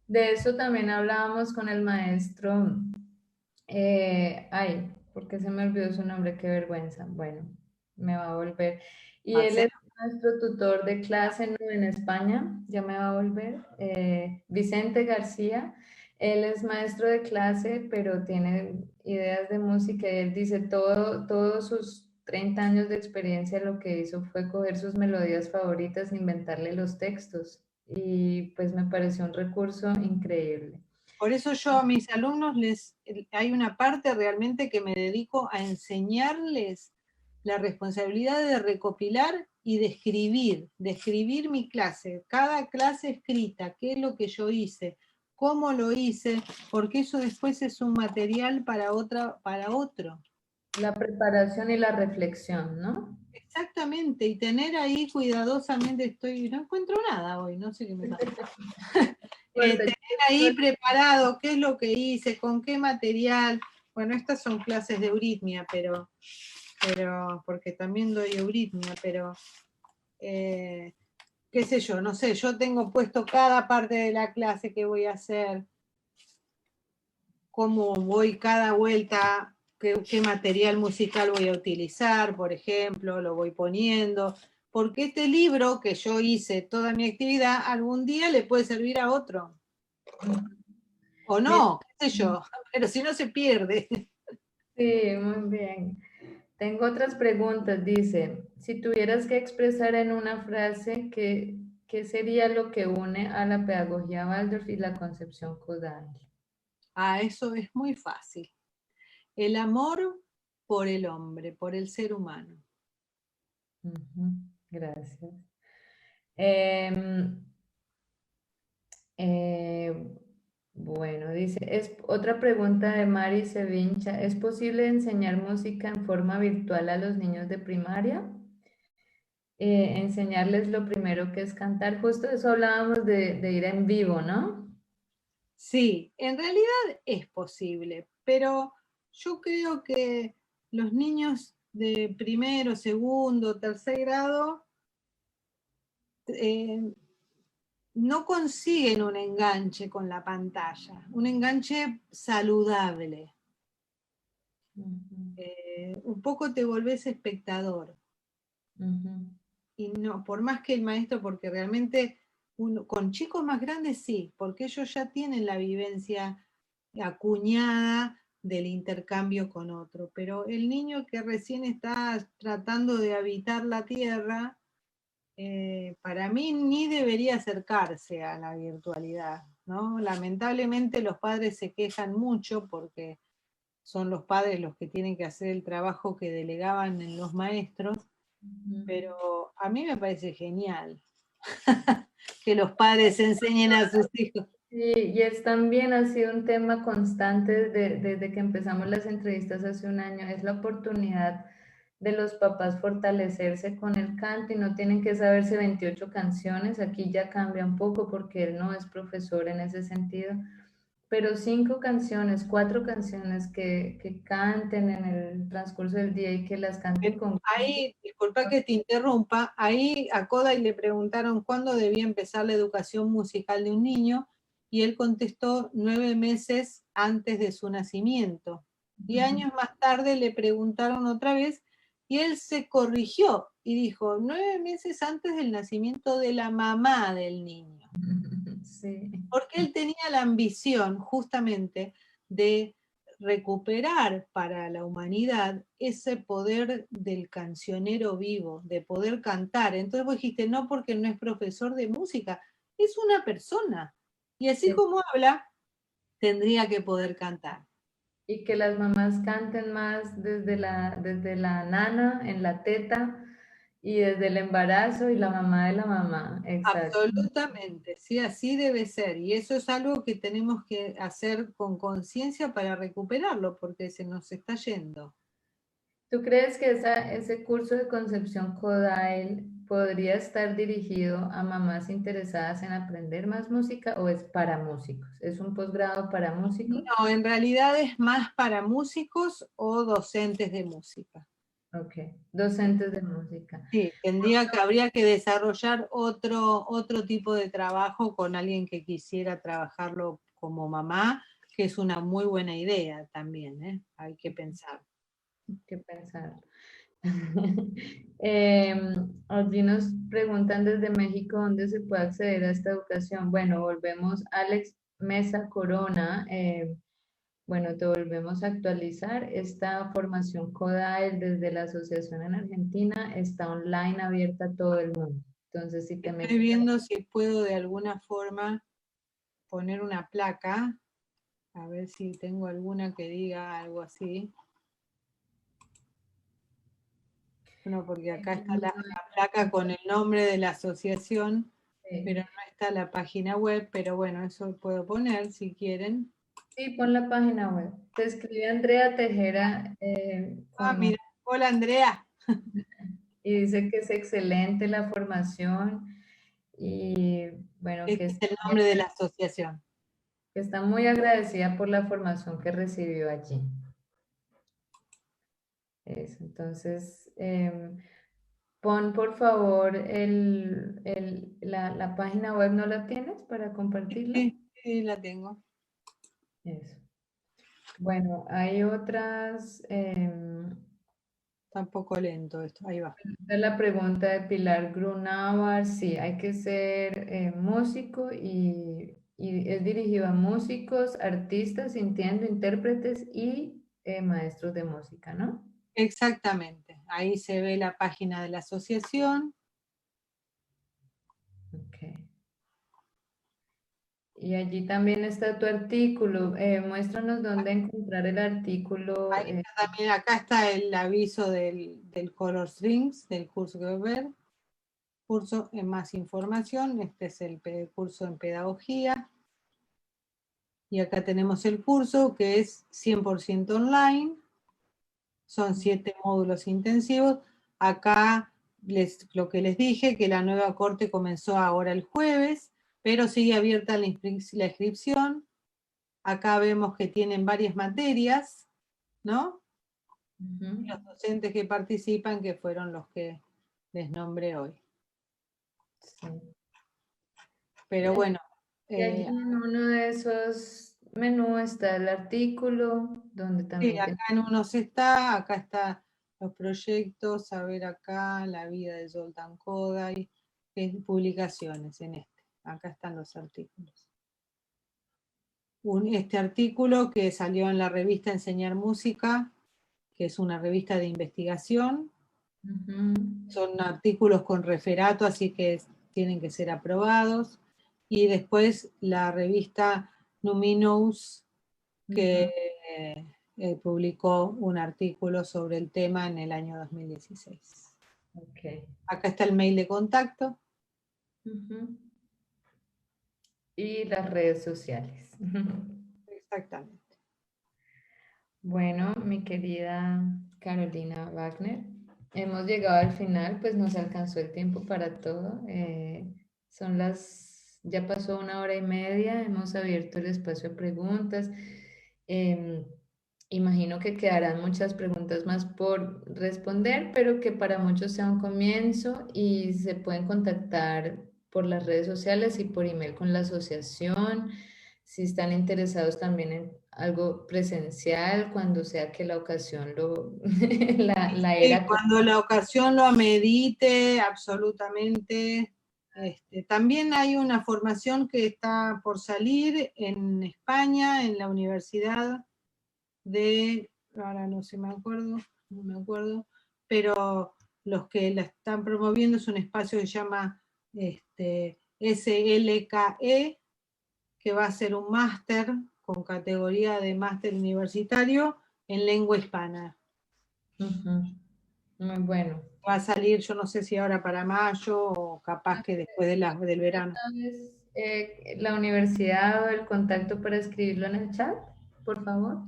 De eso también hablábamos con el maestro. Ay, porque se me olvidó su nombre, qué vergüenza. Bueno, me va a volver. Y él es Marcelo. nuestro tutor de clase, ¿no? En España, ya me va a volver. Vicente García, él es maestro de clase, pero tiene ideas de música. Y él dice todos sus 30 años de experiencia lo que hizo fue coger sus melodías favoritas e inventarle los textos. Y pues me pareció un recurso increíble. Por eso yo a mis alumnos hay una parte realmente que me dedico a enseñarles la responsabilidad de recopilar y de escribir mi clase, cada clase escrita, qué es lo que yo hice, cómo lo hice, porque eso después es un material para otro. La preparación y la reflexión, ¿no? Exactamente, y tener ahí cuidadosamente, no encuentro nada hoy, no sé qué me pasa. Fuerte. Tener ahí preparado qué es lo que hice, con qué material. Bueno, estas son clases de euritmia, pero pero porque también doy euritmia, pero qué sé yo, no sé, yo tengo puesto cada parte de la clase que voy a hacer, cómo voy cada vuelta, qué material musical voy a utilizar, por ejemplo, lo voy poniendo, porque este libro que yo hice toda mi actividad, algún día le puede servir a otro. O no, qué sé yo, pero si no se pierde. Sí, muy bien. Tengo otras preguntas. Dice, si tuvieras que expresar en una frase qué sería lo que une a la pedagogía Waldorf y la concepción Kodály. Ah, eso es muy fácil. El amor por el hombre, por el ser humano. Ujú, gracias. Em, eh, bueno, dice, otra pregunta de Mari Sevincha, ¿es posible enseñar música en forma virtual a los niños de primaria? Enseñarles lo primero que es cantar, justo eso hablábamos de ir en vivo, ¿no? Sí, en realidad es posible, pero yo creo que los niños de primero, segundo, tercer grado eh, no consiguen un enganche con la pantalla, un enganche saludable. Ujú, Un poco te volvés espectador. ujú. Y no, por más que el maestro, porque realmente con chicos más grandes sí, porque ellos ya tienen la vivencia acuñada del intercambio con otro, pero el niño que recién está tratando de habitar la tierra, para mí ni debería acercarse a la virtualidad, ¿no? Lamentablemente los padres se quejan mucho porque son los padres los que tienen que hacer el trabajo que delegaban en los maestros, Ujú. pero a mí me parece genial que los padres enseñen a sus hijos. Y es también ha sido un tema constante desde que empezamos las entrevistas hace un año, es la oportunidad de los papás fortalecerse con el canto y no tienen que saberse 28 canciones, aquí ya cambia un poco porque él no es profesor en ese sentido, pero 5 canciones, 4 canciones que canten en el transcurso del día y que las canten con gusto. Ahí, disculpa que te interrumpa, ahí a Kodai le preguntaron cuándo debía empezar la educación musical de un niño y él contestó 9 meses antes de su nacimiento. Y años más tarde le preguntaron otra vez y él se corrigió y dijo 9 meses antes del nacimiento de la mamá del niño. Sí. Porque él tenía la ambición justamente de recuperar para la humanidad ese poder del cancionero vivo, de poder cantar. Entonces vos dijiste, no porque no es profesor de música, es una persona. Y así Sí. como habla, tendría que poder cantar. Y que las mamás canten más desde la nana en la teta y desde el embarazo y la mamá de la mamá. Exacto. Absolutamente, sí, así debe ser. Y eso es algo que tenemos que hacer con conciencia para recuperarlo, porque se nos está yendo. ¿Tú crees que ese curso de Concepción Kodail podría estar dirigido a mamás interesadas en aprender más música o es para músicos? ¿Es un posgrado para músicos? No, en realidad es más para músicos o docentes de música. Ok, docentes de música. Sí, habría que desarrollar otro tipo de trabajo con alguien que quisiera trabajarlo como mamá, que es una muy buena idea también, ¿eh? Hay que pensar. ¿Qué pensar? Allí nos preguntan desde México dónde se puede acceder a esta educación. Bueno, volvemos, Alex Mesa Corona, bueno, te volvemos a actualizar. Esta formación CODAEL desde la asociación en Argentina está online, abierta a todo el mundo. Entonces, si te Estoy metes, viendo si puedo de alguna forma poner una placa, a ver si tengo alguna que diga algo así. Bueno, porque acá está la placa con el nombre de la asociación, pero no está la página web, pero bueno, eso puedo poner si quieren. sí, pon la página web. Te escribe Andrea Tejera Ah, con mira, hola Andrea. y dice que es excelente la formación y bueno, Este es el nombre de la asociación. que está muy agradecida por la formación que recibió allí. Eso, entonces, pon por favor la página web, ¿no la tienes para compartirla? Sí, sí, la tengo. Eso. Bueno, hay otras. Está un poco lento esto, ahí va. Esta es la pregunta de Pilar Grunauer. Sí, hay que ser músico y es dirigido a músicos, artistas, entiendo, intérpretes y maestros de música, ¿no? Exactamente, ahí se ve la página de la asociación. Ok. Y allí también está tu artículo. Muéstranos dónde encontrar el artículo. Ahí está también, acá está el aviso del Color Strings, del curso que va a ver. Curso en más información, este es el curso en pedagogía. Y acá tenemos el curso que es 100% online. Son 7 módulos intensivos. Acá lo que les dije, que la nueva corte comenzó ahora el jueves, pero sigue abierta la inscripción. Acá vemos que tienen varias materias, ¿no? Ujú. Los docentes que participan, que fueron los que les nombré hoy. Sí. Pero bueno. Y allí en uno de esos menús está el artículo, donde Sí, también acá tiene... en unos está, acá está los proyectos, a ver acá, la vida de Zoltán Kodály, publicaciones en este. Acá están los artículos. Este artículo que salió en la revista Enseñar Música, que es una revista de investigación. Ujú. Son artículos con referato, así que tienen que ser aprobados. Y después la revista Numinous, que publicó un artículo sobre el tema en el año 2016. Ok. Acá está el mail de contacto. Ujú. Y las redes sociales. Exactamente. Bueno, mi querida Carolina Wagner, hemos llegado al final, pues nos alcanzó el tiempo para todo. Ya pasó 1 hora y media, hemos abierto el espacio a preguntas. Em, Imagino que quedarán muchas preguntas más por responder, pero que para muchos sea un comienzo y se pueden contactar por las redes sociales y por email con la asociación. Si están interesados también en algo presencial, cuando sea que la ocasión la Y era. cuando la ocasión lo amerite, absolutamente. También hay una formación que está por salir en España, en la Universidad ahora no se me acuerdo, no me acuerdo, pero los que la están promoviendo es un espacio que se llama SLKE, que va a ser un máster con categoría de máster universitario en lengua hispana. Ujú. Muy bueno. Va a salir, yo no sé si ahora para mayo o capaz que después del verano. ¿Sabes, la universidad o el contacto para escribirlo en el chat, por favor?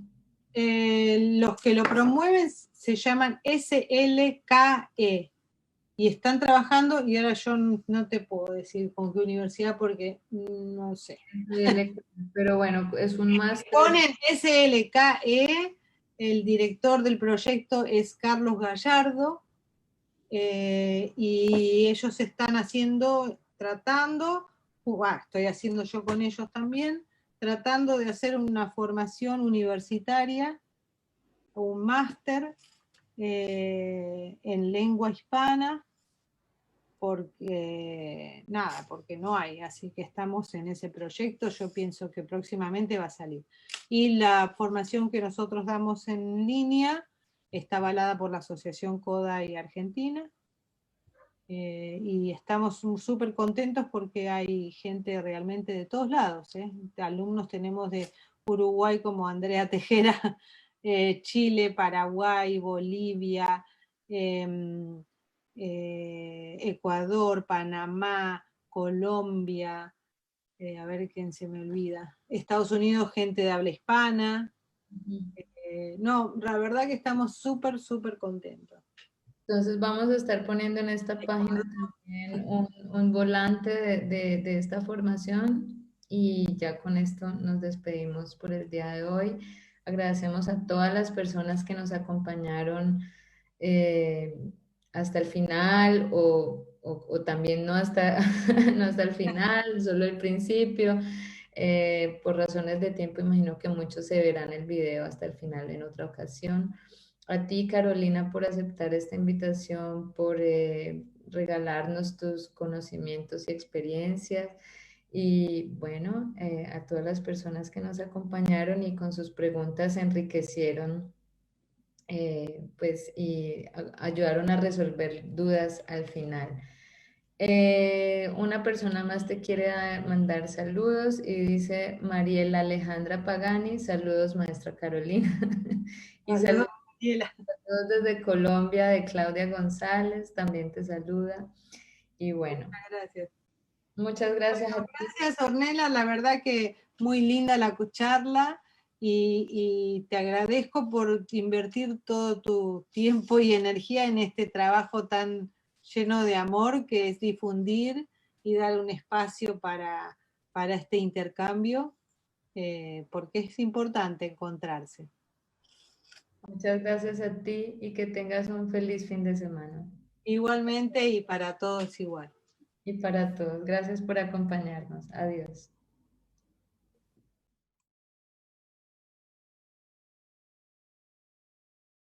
Los que lo promueven se llaman SLKE y están trabajando, y ahora yo no te puedo decir con qué universidad porque no sé. Pero bueno, es un máster. Ponen SLKE, el director del proyecto es Carlos Gallardo, y ellos están tratando, estoy haciendo yo con ellos también, tratando de hacer una formación universitaria, un máster en lengua hispana, porque no hay, así que estamos en ese proyecto, yo pienso que próximamente va a salir. Y la formación que nosotros damos en línea está avalada por la Asociación Kodály Argentina, y estamos súper contentos porque hay gente realmente de todos lados, alumnos tenemos de Uruguay como Andrea Tejera, Chile, Paraguay, Bolivia, Ecuador, Panamá, Colombia, a ver quién se me olvida, Estados Unidos, gente de habla hispana. No, la verdad que estamos súper, súper contentos. Entonces vamos a estar poniendo en esta página también un volante de esta formación y ya con esto nos despedimos por el día de hoy. Agradecemos a todas las personas que nos acompañaron eh, hasta el final o también no hasta, no hasta el final, solo el principio. Por razones de tiempo, imagino que muchos se verán el video hasta el final en otra ocasión. A ti, Carolina, por aceptar esta invitación, por regalarnos tus conocimientos y experiencias. Y bueno, a todas las personas que nos acompañaron y con sus preguntas enriquecieron, pues, y ayudaron a resolver dudas al final. Una persona más te quiere mandar saludos y dice Mariela Alejandra Pagani, saludos maestra Carolina. Y Saludos, saludos Mariela. desde Colombia de Claudia González, también te saluda. Y bueno, Gracias. muchas gracias a ti. Gracias, Ornella. La verdad que muy linda la charla y te agradezco por invertir todo tu tiempo y energía en este trabajo tan lleno de amor que es difundir y dar un espacio para este intercambio, porque es importante encontrarse. Muchas gracias a ti y que tengas un feliz fin de semana. Igualmente y para todos igual. Y para todos, gracias por acompañarnos. Adiós.